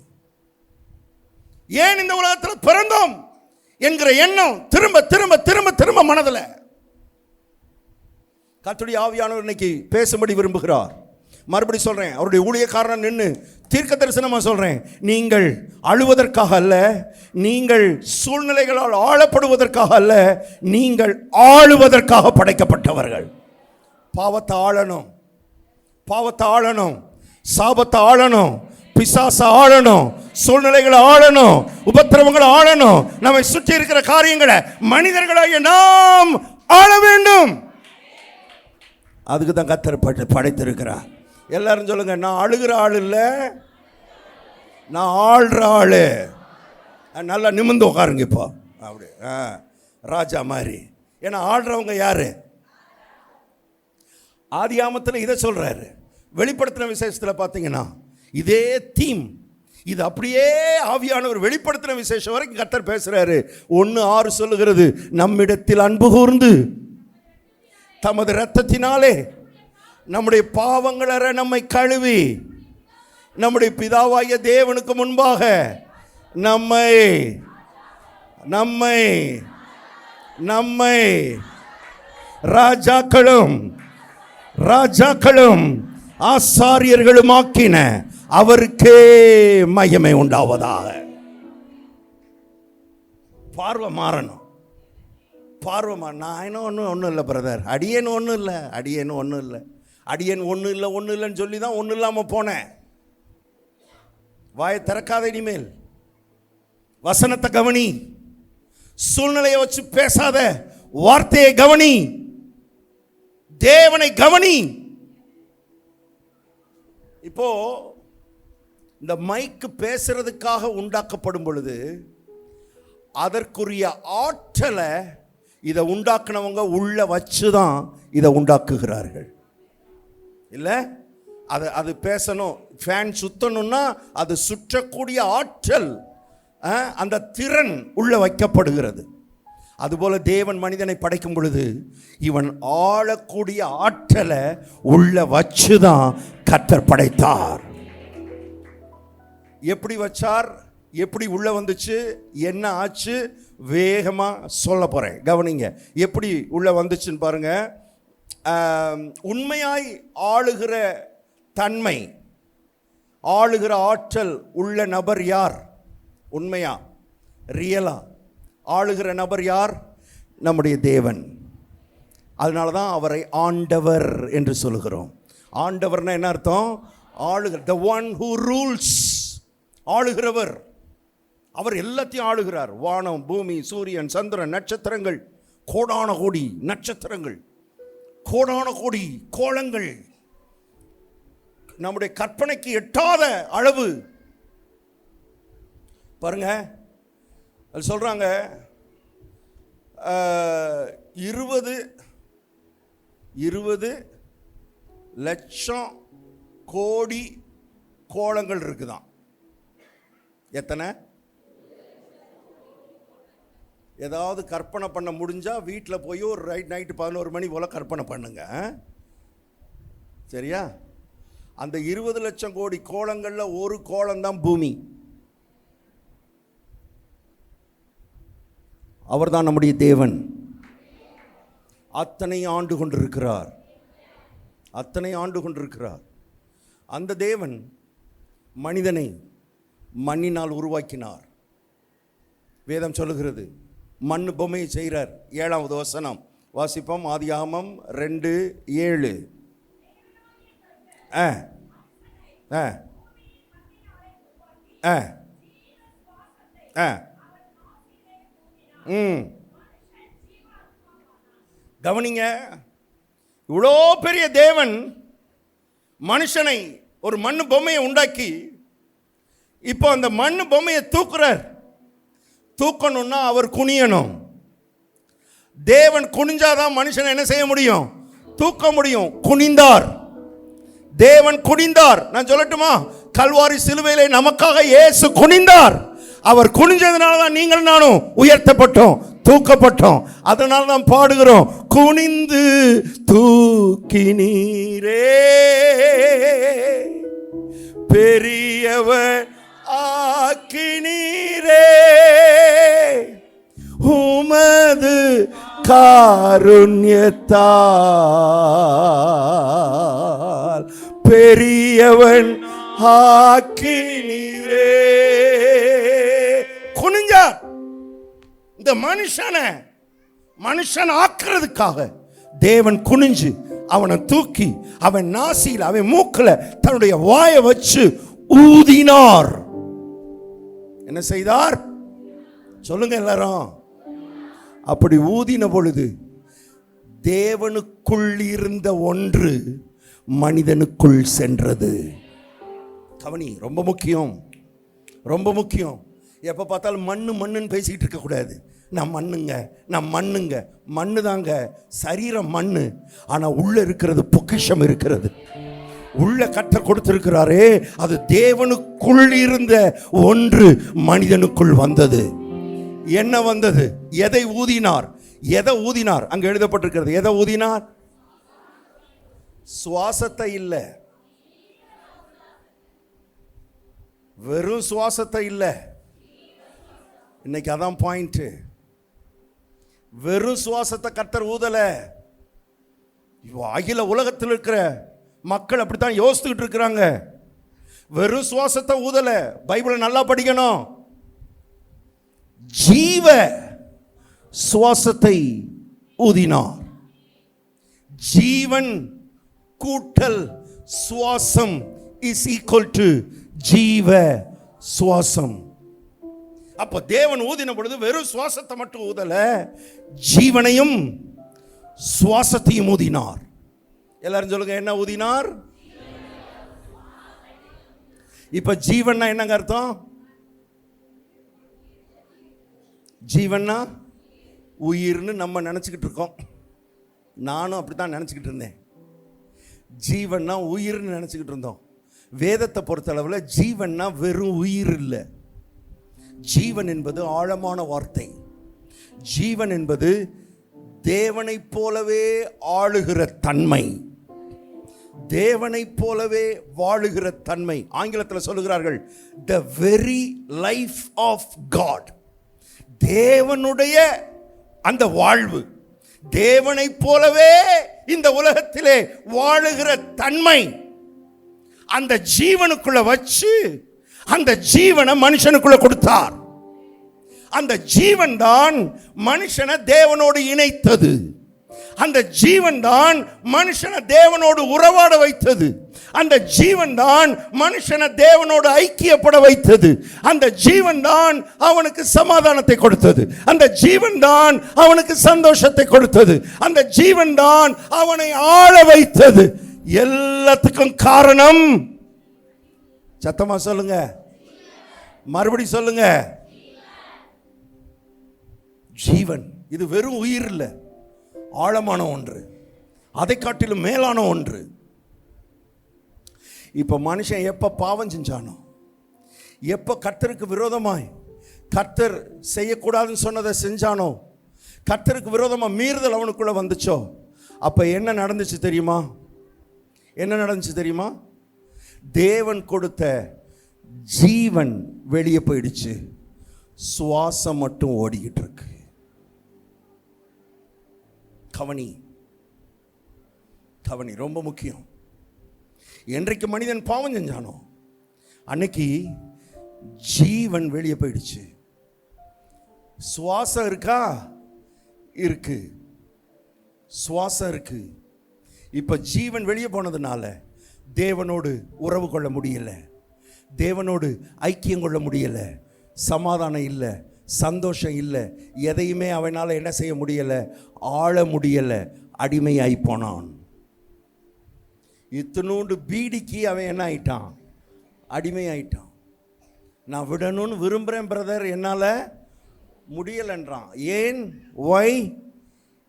ஏன் இந்த உலகத்தில் பிறந்தோம் என்கிற எண்ணம் திரும்ப திரும்ப திரும்ப திரும்ப மனதில். கர்த்தருடைய ஆவியானவர் இன்னைக்கு பேசும்படி விரும்புகிறார். மறுபடி சொல்றேன், அவருடைய ஊழியக்காரன் நின்று தீர்க்க தரிசனமா சொல்றேன், நீங்கள் அழுவதற்காக அல்ல, நீங்கள் சூழ்நிலைகளால் ஆளப்படுவதற்காக அல்ல, நீங்கள் ஆளுவதற்காக படைக்கப்பட்டவர்கள். பாவத்தை ஆளணும், பாவத்தை ஆளணும், சாபத்தை ஆளணும், பிசாசை ஆளணும், சூழ்நிலைகளை ஆளணும், உபத்திரவங்களை ஆளணும், நம்மை சுற்றி இருக்கிற காரியங்களை மனிதர்களாகிய நாம் ஆள வேண்டும். அதுக்கு தான் கர்த்தர் படைத்திருக்கிறார். எல்லாரும் சொல்லுங்க, நான் அழுகிற ஆள் இல்லை, நான் ஆள்ற ஆளு. நல்லா நிமிர்ந்து உட்காருங்க இப்போ, அப்படி ராஜா மாதிரி. ஏன்னா ஆள்றவங்க யாரு? ஆதியாமத்தில் இதை சொல்றாரு. வெளிப்படுத்தின விசேஷத்தில் பார்த்தீங்கன்னா இதே தீம், இது அப்படியே ஆவியானவர் வெளிப்படுத்தின விசேஷம் வரைக்கும் கர்த்தர் பேசுறாரு. 1:6 சொல்லுகிறது, நம்மிடத்தில் அன்பு கூர்ந்து தமது இரத்தத்தினாலே நம்முடைய பாவங்களற நம்மை கழுவி நம்முடைய பிதாவாகிய தேவனுக்கு முன்பாக நம்மை நம்மை நம்மை ராஜாக்களும் ராஜாக்களும் ஆசாரியர்களும் ஆக்கின அவருக்கே மகிமை உண்டாவதாக. பார்வை மாறணும், பார்வை. நான் இன்னும் ஒன்றும் இல்லை பிரதர், அடியேன்னு ஒன்றும் இல்லை, அடியேன்னு ஒன்றும் இல்லை, அடியேன் ஒன்றும் இல்லை ஒன்றும் இல்லைன்னு சொல்லி தான் ஒன்றும் இல்லாமல் போனேன். வாயை திறக்காத, இனிமேல் வசனத்தை கவனி, சூழ்நிலையை வச்சு பேசாத, வார்த்தையை கவனி, தேவனை கவனி. இப்போ இந்த மைக்கு பேசுறதுக்காக உண்டாக்கப்படும் பொழுது அதற்குரிய ஆற்றலை இதை உண்டாக்குனவங்க உள்ள வச்சுதான் இதை உண்டாக்குகிறார்கள். இல்லை, அது பேசணும், ஃபேன் சுத்தணும்னா அது சுற்றக்கூடிய ஆற்றல், அந்த திறன் உள்ள வைக்கப்படுகிறது. அதுபோல தேவன் மனிதனை படைக்கும் பொழுது இவன் ஆளக்கூடிய ஆற்றலை உள்ள வச்சுதான் கர்த்தர் படைத்தார். எப்படி வச்சார், எப்படி உள்ள வந்துச்சு, என்ன ஆச்சு, வேகமா சொல்ல போறேன், கவனிங்க. எப்படி உள்ள வந்துச்சுன்னு பாருங்க. உண்மையாய் ஆளுகிற தன்மை, ஆளுகிற ஆற்றல் உள்ள நபர் யார்? உண்மையா, ரியலா ஆளுகிற நபர் யார்? நம்முடைய தேவன். அதனால தான் அவரை ஆண்டவர் என்று சொல்லுகிறோம். ஆண்டவர்னா என்ன அர்த்தம்? ஆளுகிற, the one who rules, ஆளுகிறவர். அவர் எல்லாத்தையும் ஆளுகிறார். வானம், பூமி, சூரியன், சந்திரன், நட்சத்திரங்கள், கோடான கோடி நட்சத்திரங்கள், கோடான கோடி கோலங்கள், நம்முடைய கற்பனைக்கு எட்டாத அளவு. பாருங்க, அது சொல்றாங்க 20 லட்சம் கோடி கோலங்கள் இருக்குதான். எத்தனை? ஏதாவது கற்பனை பண்ண முடிஞ்சா வீட்டில் போய் ஒரு நைட்டு 11 மணி போல் கற்பனை பண்ணுங்க. சரியா? அந்த 20 லட்சம் கோடி கோலங்களில் ஒரு கோலம்தான் பூமி. அவர்தான் நம்முடைய தேவன். அத்தனை ஆண்டு கொண்டிருக்கிறார், அத்தனை ஆண்டு கொண்டிருக்கிறார். அந்த தேவன் மனிதனை மண்ணினால் உருவாக்கினார். வேதம் சொல்லுகிறது, மண்ணு பொம்மையை செய்கிறார். 7வது வசனம் வாசிப்போம். ஆதியாகமம் 2:7. கவனிங்க, இவ்வளோ பெரிய தேவன் மனுஷனை ஒரு மண்ணு பொம்மையை உண்டாக்கி இப்போ அந்த மண்ணு பொம்மையை தூக்குறார். தூக்கணும்னா அவர் குனியணும். தேவன் குனிஞ்சாதான் மனுஷனை என்ன செய்ய முடியும்? தூக்க முடியும். குனிந்தார், தேவன் குனிந்தார். நான் சொல்லட்டுமா? கல்வாரி சிலுவையிலே நமக்காக இயேசு குனிந்தார். அவர் குனிஞ்சதுனால தான் நீங்கள் நானும் உயர்த்தப்பட்டோம், தூக்கப்பட்டோம். அதனால தான் பாடுகிறோம், குனிந்து தூக்கினீரே பெரியவர் ஆக்கினீரே, உமது காருண்யத்தால் பெரியவன் ஆக்கினீரே. குனிஞ்சார். இந்த மனுஷன் ஆக்குறதுக்காக தேவன் குனிஞ்சு அவனை தூக்கி அவன் நாசியில் அவன் மூக்கில் தன்னுடைய வாயை வச்சு ஊதினார். என்ன செய்தார்? சொல்லுங்க எல்லாரும். அப்படி ஊதின பொழுது தேவனுக்குள் இருந்த ஒன்று மனிதனுக்குள் சென்றது. கவனி, ரொம்ப முக்கியம், ரொம்ப முக்கியம். எப்போ பார்த்தாலும் மண்ணுன்னு பேசிக்கிட்டு இருக்கக்கூடாது. நான் மண்ணுங்க. மண்ணு தாங்க, சரீரம் மண்ணு. ஆனால் உள்ள இருக்கிறது பொக்கிஷம் இருக்கிறது. உள்ள கட்ட கொடுத்திருக்கிறாரே, அது தேவனுக்குள் இருந்த ஒன்று மனிதனுக்குள் வந்தது. என்ன வந்தது? எதை ஊதினார்? எதை ஊதினார்? அங்க எழுதப்பட்டிருக்கிறது. எதை ஊதினார்? சுவாசத்தை இல்ல, வெறும் சுவாசத்தை இல்ல. இன்னைக்கு அதான் பாயிண்ட். வெறும் சுவாசத்தை கர்த்தர் ஊதல. அகில உலகத்தில் இருக்கிற மக்கள் அப்படித்தான் யோசித்துக்கிட்டு இருக்கிறாங்க. வெறும் சுவாசத்தை ஊதல. பைபிளை நல்லா படிக்கணும். ஜீவ சுவாசத்தை ஊதினார். ஜீவன் கூட்டல் சுவாசம் இஸ் ஈக்குவல் டு ஜீவ சுவாசம். அப்ப தேவன் ஊதின பொழுது வெறும் சுவாசத்தை மட்டும் ஊதல, ஜீவனையும் சுவாசத்தையும் ஊதினார். எல்லாரும் சொல்லுங்க, என்ன ஊதினார்? இப்ப ஜீவன்னா என்னங்க அர்த்தம்? ஜீவன்னா உயிர்னு நம்ம நினைச்சுக்கிட்டு இருக்கோம். நானும் அப்படித்தான் நினைச்சுக்கிட்டு இருந்தேன். ஜீவன்னா உயிர்னு நினைச்சுக்கிட்டு இருந்தோம். வேதத்தை பொறுத்தளவில் ஜீவன்னா வெறும் உயிர் இல்லை. ஜீவன் என்பது ஆழமான வார்த்தை. ஜீவன் என்பது தேவனைப் போலவே ஆளுகிற தன்மை, தேவனைப் போலவே வாழுகிற தன்மை. ஆங்கிலத்தில் சொல்லுகிறார்கள் the very life of God. தேவனுடைய அந்த வாழ்வு, தேவனைப் போலவே இந்த உலகத்திலே வாழுகிற தன்மை அந்த ஜீவனுக்குள்ள வச்சு அந்த ஜீவனை மனுஷனுக்குள்ள கொடுத்தார். அந்த ஜீவன் தான் மனுஷனை தேவனோடு இணைத்தது. அந்த ஜீவன் தான் மனுஷனை தேவனோடு உறவாட வைத்தது. அந்த ஜீவன் தான் மனுஷனை தேவனோடு ஐக்கியப்பட வைத்தது. அந்த ஜீவன் தான் அவனுக்கு சமாதானத்தை கொடுத்தது. அந்த ஜீவன் தான் அவனுக்கு சந்தோஷத்தை கொடுத்தது. அந்த ஜீவன் தான் அவனை ஆள வைத்தது. எல்லாத்துக்கும் காரணம், சத்தமா சொல்லுங்க, மறுபடி சொல்லுங்க, ஜீவன். இது வெறும் உயிர் இல்லை, ஆழமான ஒன்று, அதை காட்டிலும் மேலான ஒன்று. இப்ப மனுஷன் எப்ப பாவம் செஞ்சானோ, எப்போ கர்த்தருக்கு விரோதமாய் கர்த்தர் செய்யக்கூடாதுன்னு சொன்னதை செஞ்சானோ, கர்த்தருக்கு விரோதமாக மீறுதல் அவனுக்குள்ள வந்துச்சோ, அப்போ என்ன நடந்துச்சு தெரியுமா? என்ன நடந்துச்சு தெரியுமா? தேவன் கொடுத்த ஜீவன் வெளியே போயிடுச்சு, சுவாசம் மட்டும் ஓடிக்கிட்டு இருக்கு. கவனி, கவனி, ரொம்ப முக்கியம். என்றைக்கு மனிதன் பாவம் செஞ்சானோ அன்னைக்கு ஜீவன் வெளியே போயிடுச்சு. சுவாசம் இருக்கா? இருக்கு, சுவாசம் இருக்கு. இப்ப ஜீவன் வெளியே போனதுனால தேவனோடு உறவு கொள்ள முடியல, தேவனோடு ஐக்கியம் கொள்ள முடியல, சமாதானம் இல்லை, சந்தோஷம் இல்லை, எதையுமே அவனால் என்ன செய்ய முடியல, ஆள முடியல, அடிமையாகி போனான். இத்தினோண்டு பீடிக்கு அவன் என்ன ஆயிட்டான்? அடிமையாயிட்டான். நான் விடணும்னு விரும்புகிறேன் பிரதர், என்னால் முடியலன்றான். ஏன்? Y?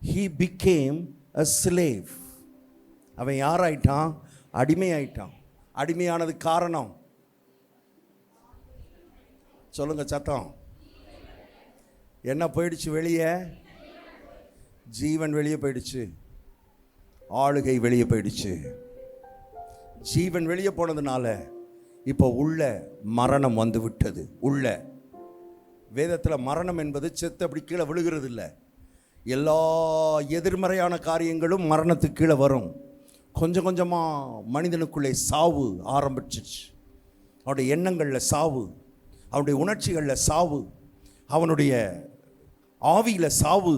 he became a slave. அவன் யாராயிட்டான்? அடிமையாயிட்டான். அடிமையானது காரணம் சொல்லுங்க சத்தம். என்ன போயிடுச்சு வெளியே? ஜீவன் வெளியே போயிடுச்சு, ஆளுகை வெளியே போயிடுச்சு. ஜீவன் வெளியே போனதுனால இப்போ உள்ள மரணம் வந்து விட்டது. உள்ள வேதத்தில் மரணம் என்பது செத்து அப்படி கீழே விழுகிறது இல்லை. எல்லா எதிர்மறையான காரியங்களும் மரணத்துக்கு கீழே வரும். கொஞ்சம் கொஞ்சமாக மனிதனுக்குள்ளே சாவு ஆரம்பிச்சிச்சு. அவனுடைய எண்ணங்களில் சாவு, அவனுடைய உணர்ச்சிகளில் சாவு, அவனுடைய ஆவியில் சாவு,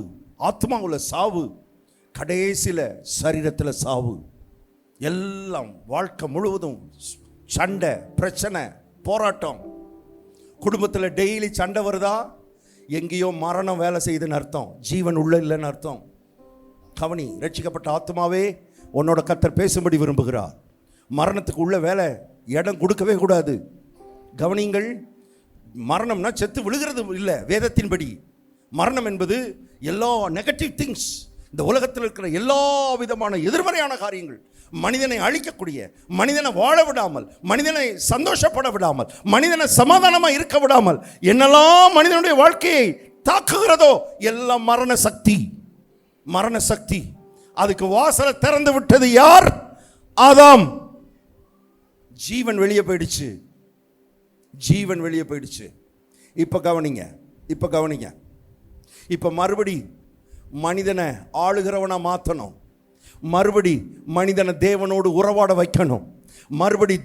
ஆத்மாவில் சாவு, கடைசியில் சரீரத்தில் சாவு. எல்லாம் வாழ்க்கை முழுவதும் சண்டை, பிரச்சனை, போராட்டம். குடும்பத்தில் டெய்லி சண்டை வருதா? எங்கேயோ மரணம் வேலை செய்யுதுன்னு அர்த்தம், ஜீவன் உள்ள இல்லைன்னு அர்த்தம். கவனி, ரட்சிக்கப்பட்ட ஆத்மாவே, உன்னோட கர்த்தர் பேசும்படி விரும்புகிறார். மரணத்துக்கு உள்ள வேலை இடம் கொடுக்கவே கூடாது. கவனிங்கள், மரணம்னா செத்து விழுகிறது இல்லை. வேதத்தின்படி மரணம் என்பது எல்லா நெகட்டிவ் திங்ஸ், இந்த உலகத்தில் இருக்கிற எல்லா விதமான எதிர்மறையான காரியங்கள், மனிதனை அழிக்கக்கூடிய, மனிதனை வாழ விடாமல், மனிதனை சந்தோஷப்பட விடாமல், மனிதனை சமாதானமாக இருக்க விடாமல் என்னெல்லாம் மனிதனுடைய வாழ்க்கையை தாக்குகிறதோ எல்லாம் மரண சக்தி. மரண சக்தி. அதுக்கு வாசலை திறந்து விட்டது யார்? ஆதாம். ஜீவன் வெளியே போயிடுச்சு, ஜீவன் வெளியே போயிடுச்சு. இப்போ கவனிங்க, இப்போ கவனிங்க. இப்போ மறுபடி மனிதனை ஆளுகிறவனா மாற்றணும், மறுபடி மனிதனை தேவனோடு உறவாட வைக்கணும், மறுபடி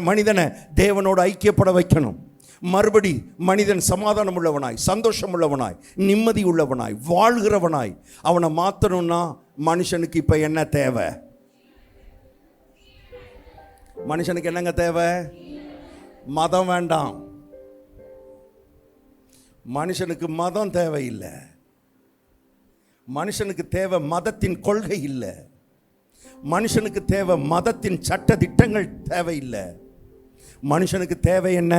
மனிதனை தேவனோடு ஐக்கியப்பட வைக்கணும், மறுபடி மனிதன் சமாதானம் உள்ளவனாய், சந்தோஷம் உள்ளவனாய், நிம்மதி உள்ளவனாய், வாழ்கிறவனாய் அவனை மாற்றணும்னா மனுஷனுக்கு இப்போ என்ன தேவை? மனுஷனுக்கு என்னங்க தேவை? மதம் வேண்டாம். மனுஷனுக்கு மதம் தேவையில்லை. மனுஷனுக்கு தேவை மதத்தின் கொள்கை இல்லை. மனுஷனுக்கு தேவை மதத்தின் சட்ட திட்டங்கள் தேவையில்லை. மனுஷனுக்கு தேவை என்ன?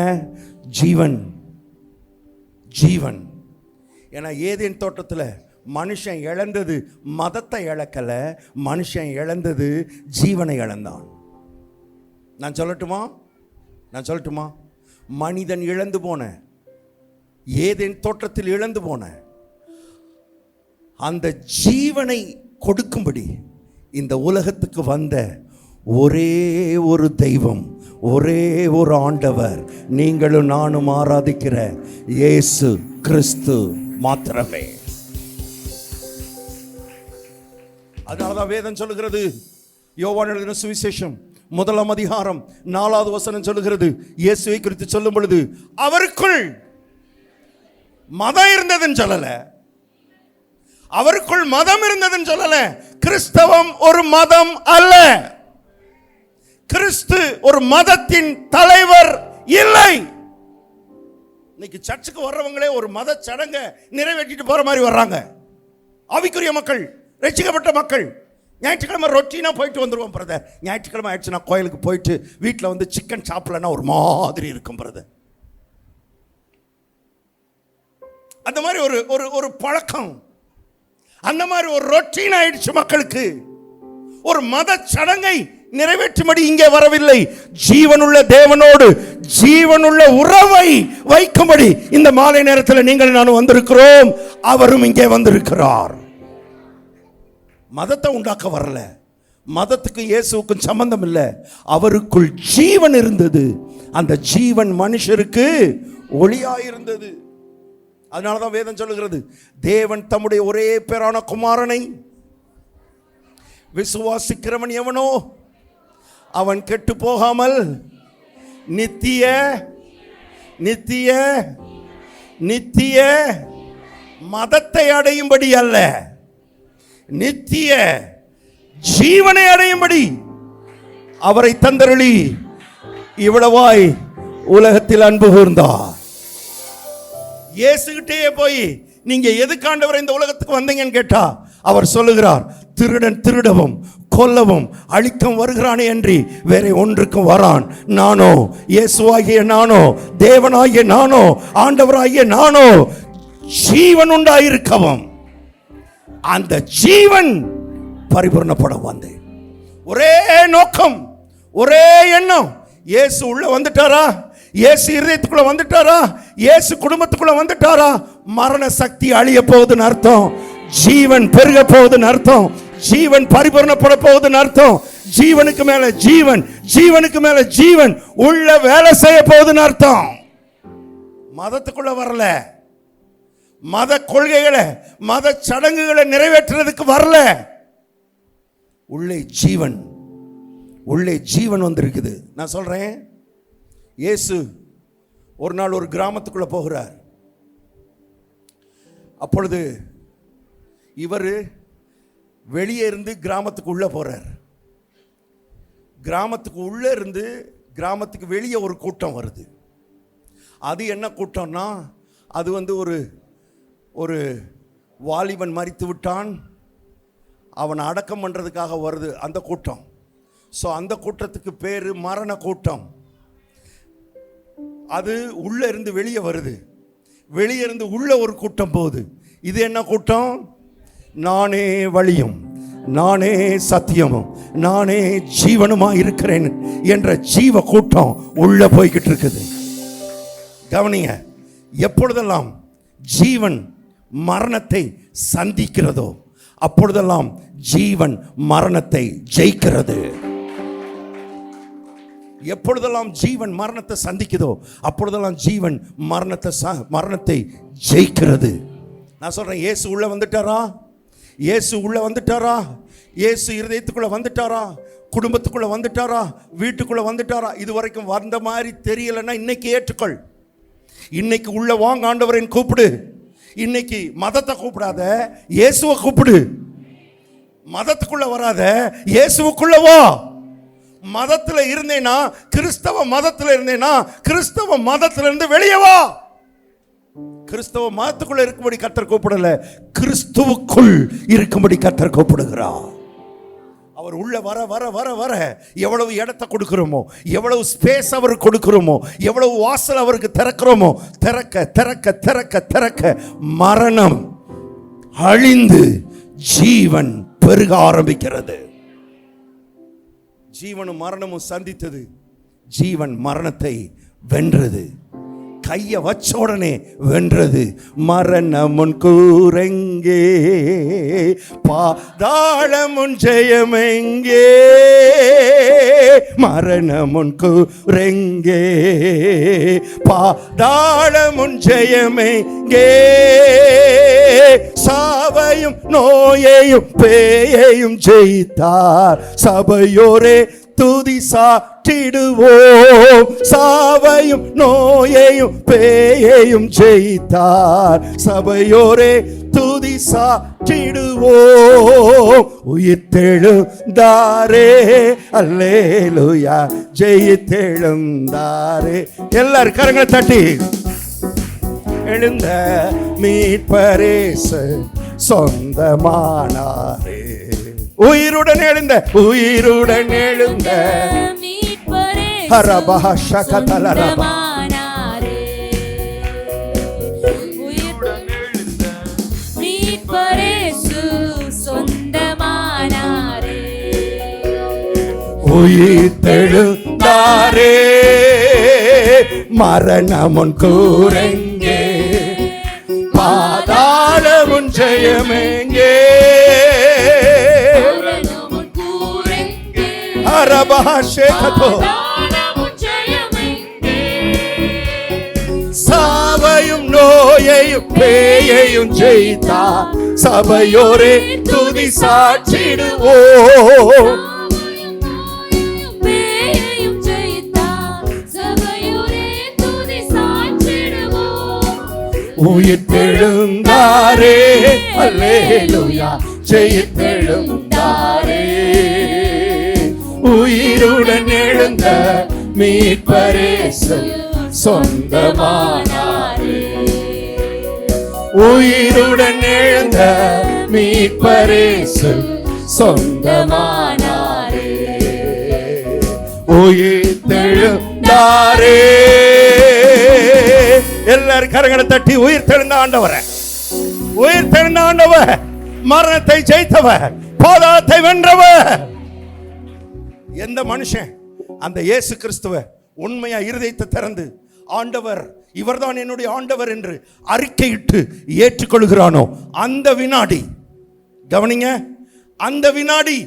ஜீவன். ஜீவன். ஏன்னா ஏதேன் தோட்டத்தில் மனுஷன் இழந்தது மதத்தை இழக்கல, மனுஷன் இழந்தது ஜீவனை இழந்தான். நான் சொல்லட்டுமா? மனிதன் இழந்து போன, ஏதேன் தோட்டத்தில் இழந்து போன அந்த ஜீவனை கொடுக்கும்படி இந்த உலகத்துக்கு வந்த ஒரே ஒரு தெய்வம், ஒரே ஒரு ஆண்டவர், நீங்களும் நானும் ஆராதிக்கிற இயேசு கிறிஸ்து மாத்திரமே. அதனாலதான் வேதம் சொல்லுகிறது, யோவான் எழுதின சுவிசேஷம் 1 அதிகாரம் 4வது வசனம் சொல்லுகிறது, இயேசுவை குறித்து சொல்லும் பொழுது அவருக்குள் மதம் இருந்ததுன்னு சொல்லல, அவருக்குள் மதம் இருந்ததுன்னு சொல்லல. கிறிஸ்தவம் ஒரு மதம் அல்ல. கிறிஸ்து ஒரு மதத்தின் தலைவர் இல்லை. இன்னைக்கு சர்ச்சுக்கு வர்றவங்களே ஒரு மத சடங்கை நிறைவேற்றிட்டு போற மாதிரி வர்றாங்க. ஆவிக்குரிய மக்கள், ரட்சிக்கப்பட்ட மக்கள், ஞாயிற்றுக்கிழமை ரொட்டீனா போயிட்டு வந்துருவோம் பிரதர். ஞாயிற்றுக்கிழமை ஆயிடுச்சுன்னா கோயிலுக்கு போயிட்டு வீட்டில் வந்து சிக்கன் சாப்பிடலன்னா ஒரு மாதிரி இருக்கும் பிரதர். அந்த மாதிரி ஒரு பழக்கம், அந்த மாதிரி ஒரு ரொட்டீன் ஆயிடுச்சு மக்களுக்கு. ஒரு மத சடங்கை நிறைவேற்றும்படி இங்கே வரவில்லை. ஜீவனுள்ள தேவனோடு ஜீவனுள்ள உறவை வைக்கும்படி இந்த மாலை நேரத்தில் நீங்கள் நானும் வந்திருக்கிறோம். அவரும் இங்கே வந்திருக்கிறார். மதத்தை உண்டாக்க வரல. மதத்துக்கு இயேசுவுக்கும் சம்பந்தம் இல்லை. அவருக்குள் ஜீவன் இருந்தது. அந்த ஜீவன் மனுஷருக்கு ஒளியாயிருந்தது. அதனாலதான் வேதம் சொல்லுகிறது, தேவன் தம்முடைய ஒரே பேரான குமாரனை விசுவாசிக்கிறவன் எவனோ அவன் கெட்டு போகாமல் நித்திய நித்திய நித்திய மதத்தை அடையும்படி அல்ல, நித்திய ஜீவனை அடையும்படி அவரை தந்தருளி இவ்வளவாய் உலகத்தில் அன்பு கூர்ந்தார். இயேசுகிட்டே போய் நீங்க எதுக்காண்டவர் இந்த உலகத்துக்கு வந்தீங்கன்னு கேட்டா அவர் சொல்லுகிறார், திருடன் திருடவும் கொல்லவும் அழிக்கவும் வருகிறானே அன்றி வேற ஒன்றுக்கும் வரான். நானோ, இயேசுவாகிய நானோ, தேவனாகிய நானோ, ஆண்டவராகிய நானோ ஜீவன் உண்டாயிருக்கவும் அந்த ஜீவன் பரிபூர்ணப்பட வந்தேன். ஒரே நோக்கம், ஒரே எண்ணம். இயேசு உள்ள வந்துட்டாரா? இயேசு இருதயத்துக்குள்ள வந்துட்டாரா? இயேசு குடும்பத்துக்குள்ள வந்துட்டாரா? மரண சக்தி அழிய போகுதுன்னு அர்த்தம். ஜீவன் பெருக போகுதுன்னு அர்த்தம். ஜீவன் பரிபூர்ணப்பட போகுதுன்னு அர்த்தம். ஜீவனுக்கு மேல ஜீவன், ஜீவனுக்கு மேல ஜீவன் உள்ள வேலை செய்ய போகுதுன்னு அர்த்தம். மதத்துக்குள்ள வரல, மத கொள்கைகளை மத சடங்குகளை நிறைவேற்றுறதுக்கு வரல. உள்ளே ஜீவன், உள்ளே ஜீவன் வந்திருக்குது. நான் சொல்றேன், இயேசு ஒரு நாள் ஒரு கிராமத்துக்குள்ள போகிறார். அப்பொழுது இவர் வெளியே இருந்து கிராமத்துக்கு உள்ள போறார். கிராமத்துக்கு உள்ள இருந்து கிராமத்துக்கு வெளியே ஒரு கூட்டம் வருது. அது என்ன கூட்டம்னா, அது ஒரு வாலிபன் மரித்து விட்டான், அவனை அடக்கம் பண்ணுறதுக்காக வருது அந்த கூட்டம். ஸோ அந்த கூட்டத்துக்கு பேர் மரண கூட்டம். அது உள்ளே இருந்து வெளியே வருது, வெளியே இருந்து உள்ள ஒரு கூட்டம் போகுது. இது என்ன கூட்டம்? நானே வழியும், நானே சத்தியமும், நானே ஜீவனுமா இருக்கிறேன் என்ற ஜீவ கூட்டம் உள்ள போய்கிட்டு இருக்குது. கவனிங்க, எப்பொழுதெல்லாம் ஜீவன் மரணத்தை சந்திக்கிறதோ அப்பொழுதெல்லாம் ஜீவன் மரணத்தை ஜெயிக்கிறது. எப்பொழுதெல்லாம் ஜீவன் மரணத்தை சந்திக்குதோ அப்பொழுதெல்லாம் ஜீவன் மரணத்தை ஜெயிக்கிறது. நான் சொல்றேன், இயேசு உள்ள வந்துட்டாரா? இயேசு உள்ள வந்துட்டாரா? இயேசு இருதயத்துக்குள்ள வந்துட்டாரா? குடும்பத்துக்குள்ள வந்துட்டாரா? வீட்டுக்குள்ள வந்துட்டாரா? இதுவரைக்கும் வந்த மாதிரி தெரியலன்னா இன்னைக்கு ஏற்றுக்கொள். இன்னைக்கு உள்ள வாங்க, ஆண்டவரின் கூப்பிடு. இன்னைக்கு மதத்தை கூப்பிடாத, இயேசுவை கூப்பிடு. மதத்துக்குள்ள வராத, இயேசுவுக்குள்ள வா. மதத்துல இருந்தேனா, கிறிஸ்தவ மதத்துல இருந்தேனா, கிறிஸ்தவ மதத்துல இருந்து வெளியே வா. கிறிஸ்தவ மதத்துக்குள்ள இருக்கும்படி கர்த்தர் கூப்பிடல, கிறிஸ்துவுக்குள் இருக்கும்படி கர்த்தர் கூப்பிடுகிறார். அவர் உள்ள வர வர வர வர எவ்வளவு இடத்தை கொடுக்கிறோமோ, எவ்வளவு ஸ்பேஸ் அவருக்கு கொடுக்கிறோமோ, எவ்வளவு வாசல் அவருக்கு திறக்கிறோமோ, திறக்க திறக்க திறக்க திறக்க மரணம் அழிந்து ஜீவன் பெருக ஆரம்பிக்கிறது. ஜீவனும் மரணமும் சந்தித்தது, ஜீவன் மரணத்தை வென்றது. கைய வச்ச உடனே வென்றது. மரணமுன் கூரெங்கே, பாதாளமுன் ஜெயமெங்கே, மரணமுன் கூரெங்கே, பாதாளமுன் ஜெயமெங்கே, சாவையும் நோயையும் பேயையும் ஜெயித்தார். சபையோரே துதி சாற்றிடுவோம், சாவையும் நோயையும் பேயையும் ஜெயித்தார். சபையோரே துதி சாற்றிடுவோம். உயிர்த்தெழுந்தாரே, அல்லேலூயா, ஜெயித்தெழுந்தாரே. எல்லாரும் கரங்களை தட்டி, எழுந்த மீட்பரேசு சொந்தமானாரே. உயிருடன் எழுந்த, உயிருடன் எழுந்த உயிர்த்தெழுந்தாரே, மரணமுன் கூரெங்கே, பாதாளமுன் ஜெயமெங்கே. அரபாஷேகதோ சாவையும் நோயையும் பேயையும் ஜெயித்தா, சபையோரே துதி சாற்றிடுவோம். உயிர்த்தெழுந்தாரே, அல்லேலூயா, ஜெயித்தெழுந்தாரே. உயிருடன் எழுந்த மீட்பரேசு சொந்தமானாரே. உயிருடன் எழுந்த மீட்பரேசு சொந்தமானாரே. உயிர்த்தெழுந்தாரே. எல்லாரும் கரங்களை தட்டி உயிர் தெழுந்த ஆண்டவரை, உயிர் தெழுந்த ஆண்டவர், மரணத்தை ஜெயித்தவர், பாதாளத்தை வென்றவர். எந்த மனுஷன் அந்த இயேசு கிறிஸ்துவ உண்மையா இருதயத்தை திறந்து ஆண்டவர் இவர்தான் என்னுடைய ஆண்டவர் என்று அறிக்கையிட்டு ஏற்றுக்கொள்கிறானோ, அந்த வினாடி, கவனிங்க, அந்த வினாடி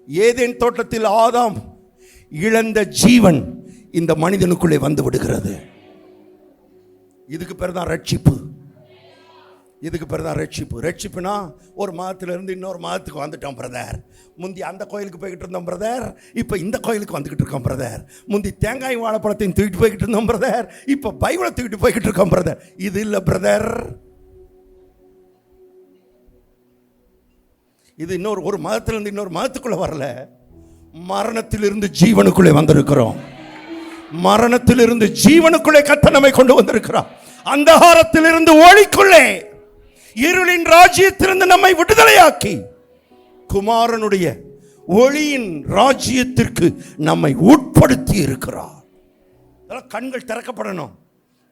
ஏதேன் தோட்டத்தில் ஆதாம் இழந்த ஜீவன் இந்த மனிதனுக்குள்ளே வந்து விடுகிறது. இதுக்கு பேர் தான் ரட்சிப்பு. இதுக்கு பேர் தான் ரட்சிப்பு. ரட்சிப்புனா ஒரு மாதத்திலிருந்து இன்னொரு மாதத்துக்கு வந்துட்டோம் பிரதர். முந்தி அந்த கோயிலுக்கு போய்கிட்டு இருந்தோம் பிரதர், இப்போ இந்த கோயிலுக்கு வந்துக்கிட்டு இருக்கோம் பிரதர். முந்தி தேங்காய் வாழைப்பழத்தையும் தூக்கிட்டு போய்கிட்டு இருந்தோம் பிரதர், இப்போ பைபிளை தூக்கிட்டு போய்கிட்டு இருக்கோம் பிரதர். இது இல்லை பிரதர். இது ஒரு மதத்திலிருந்து இன்னொரு மதத்துக்குள்ள வரல, மரணத்திலிருந்து ஜீவனுக்குள்ளே வந்திருக்கிறோம். மரணத்திலிருந்து ஜீவனுக்குள்ளே கர்த்தர் நம்மை கொண்டு வந்திருக்கிறார். அந்தகாரத்திலிருந்து ஒளிக்குள்ளே, இருளின் ராஜ்யத்திலிருந்து நம்மை விடுதலையாக்கி குமாரனுடைய ஒளியின் ராஜ்யத்திற்கு நம்மை உட்படுத்தி இருக்கிறார். கண்கள் திறக்கப்படணும்,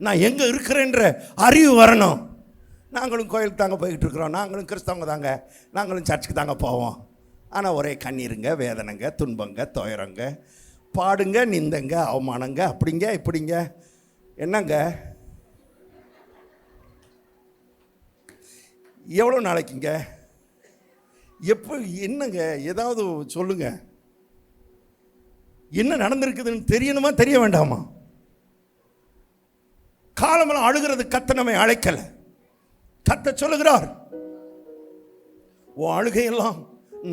நான் எங்க இருக்கிறேன்ற அறிவு வரணும். நாங்களும் கோயிலுக்கு தாங்க போய்கிட்டு இருக்கிறோம், நாங்களும் கிறிஸ்தவங்க தாங்க, நாங்களும் சர்ச்சுக்கு தாங்க போவோம். ஆனால் ஒரே கண்ணீருங்க, வேதனைங்க, துன்பங்க, துயரங்க, பாடுங்க, நிந்தங்க, அவமானங்க, அப்படிங்க இப்படிங்க. என்னங்க எவ்வளோ நாளைக்குங்க? எப்போ என்னங்க? ஏதாவது சொல்லுங்க. என்ன நடந்திருக்குதுன்னு தெரியணுமா தெரிய வேண்டாமா? காலமெல்லாம் அழுகிறது கர்த்தர் நம்மை அழைக்கல. கர்த்தர் சொல்லுகிறார், உன் அழுகையெல்லாம்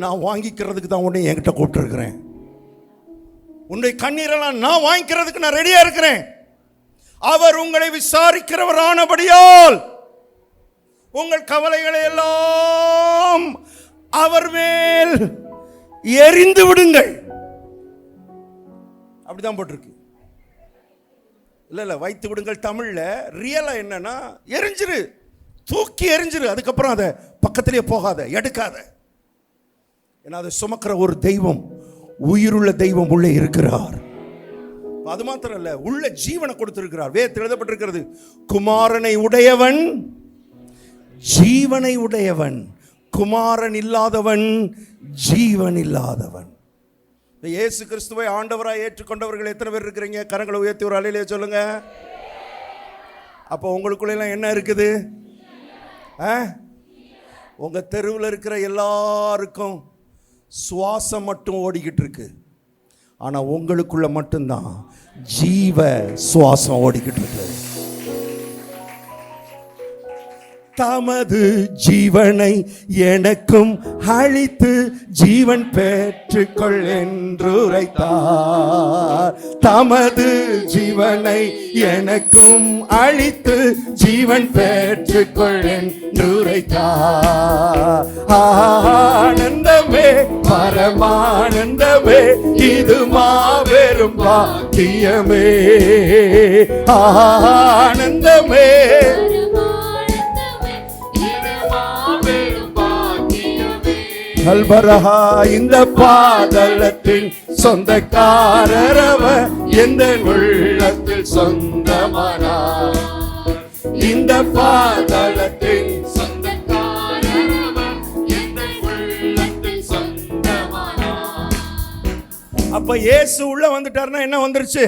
நான் வாங்கிக்கிறதுக்கு தான் உன்னை என்கிட்ட கூப்பிட்டு இருக்கிறேன். உன்னுடைய கண்ணீரெல்லாம் நான் வாங்கிக்கிறதுக்கு நான் ரெடியா இருக்கிறேன். அவர் உங்களை விசாரிக்கிறவரானபடியால் உங்கள் கவலைகளை எல்லாம் அவர் மேல் எறிந்து விடுங்கள். அப்படிதான் போட்டிருக்கு. இல்ல வைத்து விடுங்கள் தமிழ்ல. ரியலா என்னன்னா எரிஞ்சிரு, தூக்கி எரிஞ்சிரு. அதுக்கப்புறம் அதை பக்கத்திலே போகாத, எடுக்காத. ஏன்னா அதை சுமக்கிற ஒரு தெய்வம், உயிருள்ள தெய்வம் உள்ளே இருக்கிறார். அது மாத்திரம் இல்ல, உள்ள ஜீவனை கொடுத்திருக்கிறார். வேதத்தில் எழுதப்பட்டிருக்கிறது, குமாரனை உடையவன் ஜீவனை உடையவன், குமாரன் இல்லாதவன் ஜீவன் இல்லாதவன். இயேசு கிறிஸ்துவை ஆண்டவராய் ஏற்றுக்கொண்டவர்கள் எத்தனை பேர் இருக்கிறீங்க? கரங்களை உயர்த்தி ஒரு அலையிலே சொல்லுங்க. அப்போ உங்களுக்குள்ள என்ன இருக்குது? உங்க தெருவில் இருக்கிற எல்லாருக்கும் சுவாசம் மட்டும் ஓடிக்கிட்டு இருக்கு, ஆனா உங்களுக்குள்ள மட்டும்தான் ஜீவ சுவாசம் ஓடிக்கிட்டு இருக்கு. தமது ஜீவனை எனக்கும் அளித்து ஜீவன் பெற்றுக்கொள் என்று உரைத்தார். தமது ஜீவனை எனக்கும் அளித்து ஜீவன் பெற்றுக்கொள் என்று உரைத்தார். ஆனந்தமே பரமானந்தமே, இது மாபெரும் பாக்கியமே. ஆனந்தமே கல்பரஹா, இந்த பாதலத்தின் சொந்தக்காரரவர் எந்த உள்ளத்தில் சொந்தமானார். இந்த பாதலத்தின் சொந்தக்காரரவர் எந்த உள்ளத்தில் சொந்தமானார். அப்ப இயேசு உள்ள வந்துட்டாருன்னா என்ன வந்துருச்சு?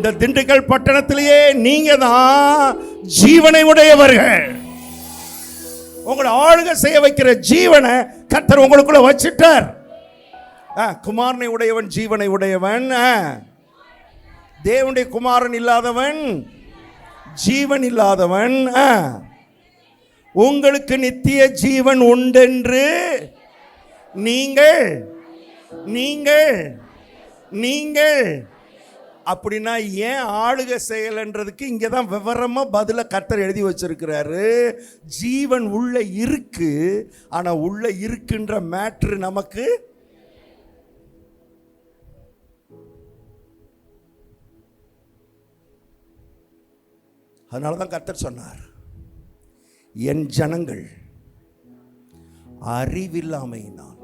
இந்த திண்டுக்கல் பட்டணத்திலேயே நீங்க தான் ஜீவனை உடையவர்கள். உங்களை ஆளுகை செய்ய வைக்கிற ஜீவனை கர்த்தர் உங்களுக்குள்ள வச்சிட்டார். குமாரனை உடையவன் ஜீவனை உடையவன். தேவனுடைய குமாரன் இல்லாதவன் ஜீவன் இல்லாதவன். உங்களுக்கு நித்திய ஜீவன் உண்டென்று நீங்கள் நீங்கள் நீங்கள் அப்படின்னா ஏன் ஆளுகை செயல்ன்றதுக்கு இங்கே தான் விவரமாக பதில கர்த்தர் எழுதி வச்சிருக்கிறாரு. ஜீவன் உள்ள இருக்கு, ஆனால் உள்ள இருக்குன்ற மேட்ரு நமக்கு அதனால தான் கர்த்தர் சொன்னார், என் ஜனங்கள் அறிவில்லாமையினால்.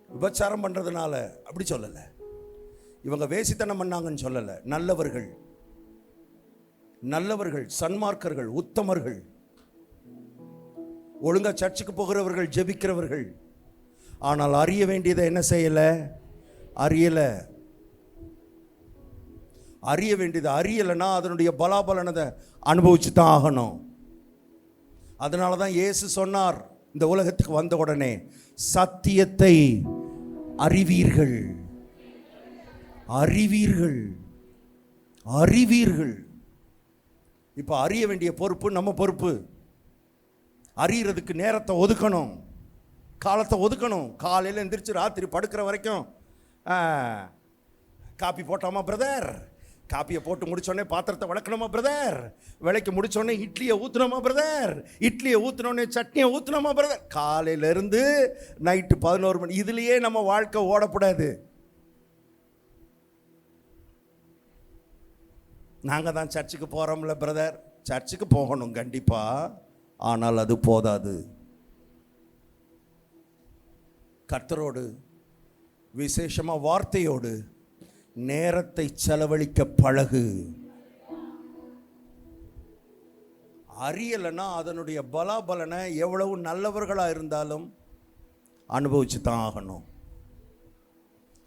விபச்சாரம் பண்றதுனால அப்படி சொல்லல, இவங்க வேசித்தனம் பண்ணாங்கன்னு சொல்லல. நல்லவர்கள் நல்லவர்கள் சன்மார்க்கர்கள் உத்தமர்கள் ஒழுங்கா சர்ச்சுக்கு போகிறவர்கள் ஜெபிக்கிறவர்கள். ஆனால் அறிய வேண்டியதை என்ன செய்யல, அறியல. அறிய வேண்டியது அறியலைன்னா அதனுடைய பலாபலனதை அனுபவிச்சு தான் ஆகணும். அதனால தான் இயேசு சொன்னார், இந்த உலகத்துக்கு வந்த உடனே சத்தியத்தை அறிவீர்கள் அறிவீர்கள் அறிவீர்கள். இப்போ அறிய வேண்டிய பொறுப்பு நம்ம பொறுப்பு. அறியறதுக்கு நேரத்தை ஒதுக்கணும், காலத்தை ஒதுக்கணும். காலையில் எந்திரிச்சு ராத்திரி படுக்கிற வரைக்கும் காப்பி போட்டோமா பிரதர், காப்பியை போட்டு முடிச்சோடனே பாத்திரத்தை விளக்கணுமா பிரதர், விளக்கி முடிச்சோடனே இட்லியை ஊற்றணுமா பிரதர், இட்லியை ஊற்றினோடனே சட்னியை ஊற்றணுமா பிரதர். காலையிலேருந்து நைட்டு 11 மணி இதுலேயே நம்ம வாழ்க்கை ஓடக்கூடாது. நாங்கள் தான் சர்ச்சுக்கு போகிறோம்ல பிரதர், சர்ச்சுக்கு போகணும் கண்டிப்பாக, ஆனால் அது போதாது. கர்த்தரோடு விசேஷமாக வார்த்தையோடு நேரத்தை செலவழிக்க பழகு. அறியலைன்னா அதனுடைய பலாபலனை எவ்வளவு நல்லவர்களாக இருந்தாலும் அனுபவிச்சு தான் ஆகணும்.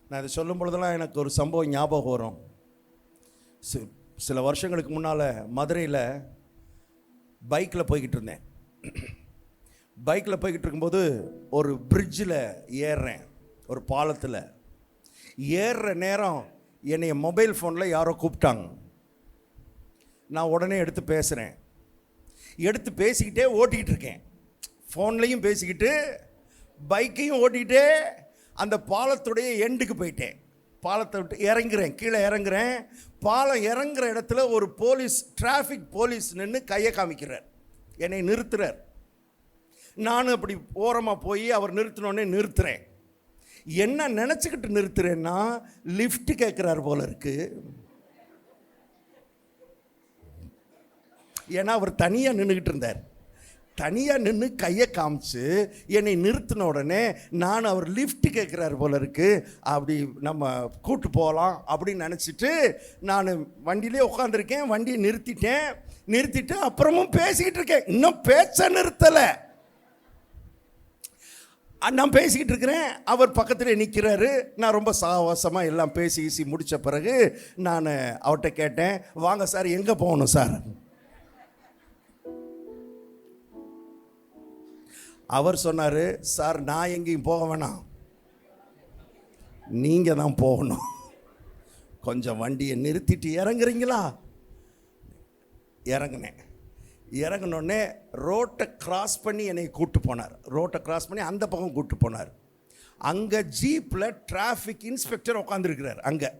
நான் இதை சொல்லும் பொழுதெல்லாம் எனக்கு ஒரு சம்பவம் ஞாபகம் வரும். சில வருஷங்களுக்கு முன்னால் மதுரையில் பைக்கில் போய்கிட்டு இருந்தேன். பைக்கில் போய்கிட்டு இருக்கும்போது ஒரு பிரிட்ஜில் ஏறுறேன், ஒரு பாலத்தில் ஏறுற நேரம் என்னைய மொபைல் ஃபோனில் யாரோ கூப்பிட்டாங்க. நான் உடனே எடுத்து பேசுகிறேன். எடுத்து பேசிக்கிட்டே ஓட்டிக்கிட்டு இருக்கேன், ஃபோன்லேயும் பேசிக்கிட்டு பைக்கையும் ஓட்டிக்கிட்டே அந்த பாலத்துடைய எண்டுக்கு போயிட்டேன். பாலத்தை விட்டு இறங்குறேன், கீழே இறங்குறேன். பாலம் இறங்குற இடத்துல ஒரு போலீஸ், டிராஃபிக் போலீஸ் நின்று கையை காமிக்கிறார், என்னை நிறுத்துறார். நானும் அப்படி ஓரமாக போய் அவர் நிறுத்தினோடனே நிறுத்துறேன். என்ன நினச்சிக்கிட்டு நிறுத்துறேன்னா லிஃப்ட் கேட்குறாரு போல இருக்கு. ஏன்னா அவர் தனியாக நின்றுக்கிட்டு இருந்தார். தனியாக நின்று கையை காமிச்சு என்னை நிறுத்தின உடனே நான் அவர் லிஃப்ட் கேட்குறாரு போல இருக்கு, அப்படி நம்ம கூட்டு போகலாம் அப்படின்னு நினச்சிட்டு நான் வண்டியிலே உட்காந்துருக்கேன். வண்டியை நிறுத்திட்டு அப்புறமும் பேசிக்கிட்டு இருக்கேன். இன்னும் பேச்ச நிறுத்தலை. நான் பேசிக்கிட்டு இருக்கிறேன், அவர் பக்கத்தில் நிற்கிறாரு. நான் ரொம்ப சாவாசமாக எல்லாம் பேசி முடித்த பிறகு நான் அவர்கிட்ட கேட்டேன், வாங்க சார் எங்கே போகணும் சார்? அவர் சொன்னார், சார் நான் எங்கேயும் போக வேணாம், நீங்கள் தான் போகணும். கொஞ்சம் வண்டியை நிறுத்திட்டு இறங்குறீங்களா? இறங்குனேன். இறங்கினோடனே ரோட்டை கிராஸ் பண்ணி என்னை கூப்பிட்டு போனார். ரோட்டை கிராஸ் பண்ணி அந்த பக்கம் கூப்பிட்டு போனார். அங்கே ஜீப்பில் டிராஃபிக் இன்ஸ்பெக்டர் உட்காந்துருக்கிறார் அங்கே.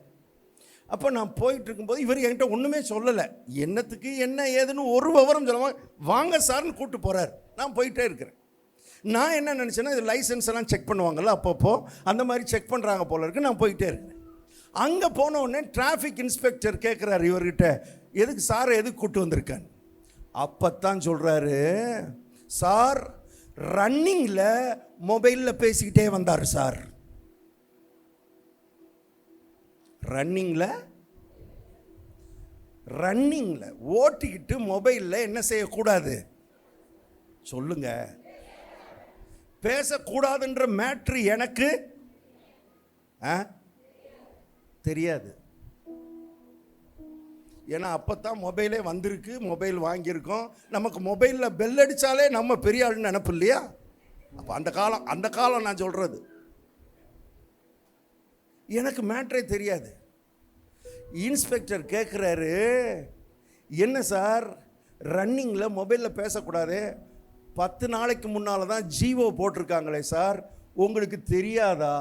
அப்போ நான் போயிட்டு இருக்கும்போது இவர் என்கிட்ட ஒன்றுமே சொல்லலை, என்னத்துக்கு என்ன ஏதுன்னு ஒரு விவரம் சொல்லாமல் வாங்க சார்னு கூப்பிட்டு போகிறார். நான் போயிட்டே இருக்கிறேன். நான் என்ன நினச்சேன்னா இது லைசன்ஸ் எல்லாம் செக் பண்ணுவாங்கள்ல அப்பப்போ, அந்த மாதிரி செக் பண்ணுறாங்க போல இருக்கு. நான் போயிட்டே இருக்கிறேன். அங்கே போன உடனே டிராஃபிக் இன்ஸ்பெக்டர் கேட்குறாரு இவர்கிட்ட, எதுக்கு சார் எதுக்கு கூப்பிட்டு வந்திருக்கான்னு. அப்பத்தான் சொல்கிறாரு, சார் ரன்னிங்கில் மொபைலில் பேசிக்கிட்டே வந்தார் சார். ரன்னிங்கில் ஓட்டிக்கிட்டு மொபைலில் என்ன செய்யக்கூடாது சொல்லுங்க, பேசக்கூடாதுன்ற மேட்ரு எனக்கு தெரியாது. ஏன்னா அப்போ தான் மொபைலே வந்திருக்கு, மொபைல் வாங்கியிருக்கோம். நமக்கு மொபைலில் பெல் அடித்தாலே நம்ம பெரிய ஆளுன்னு நினப்பு இல்லையா? அப்போ அந்த காலம் நான் சொல்கிறது. எனக்கு மேட்ரே தெரியாது. இன்ஸ்பெக்டர் கேட்குறாரு, என்ன சார் ரன்னிங்கில் மொபைலில் பேசக்கூடாது, 10 நாளைக்கு முன்னால் தான் ஜியோ போட்டிருக்காங்களே சார், உங்களுக்கு தெரியாதா?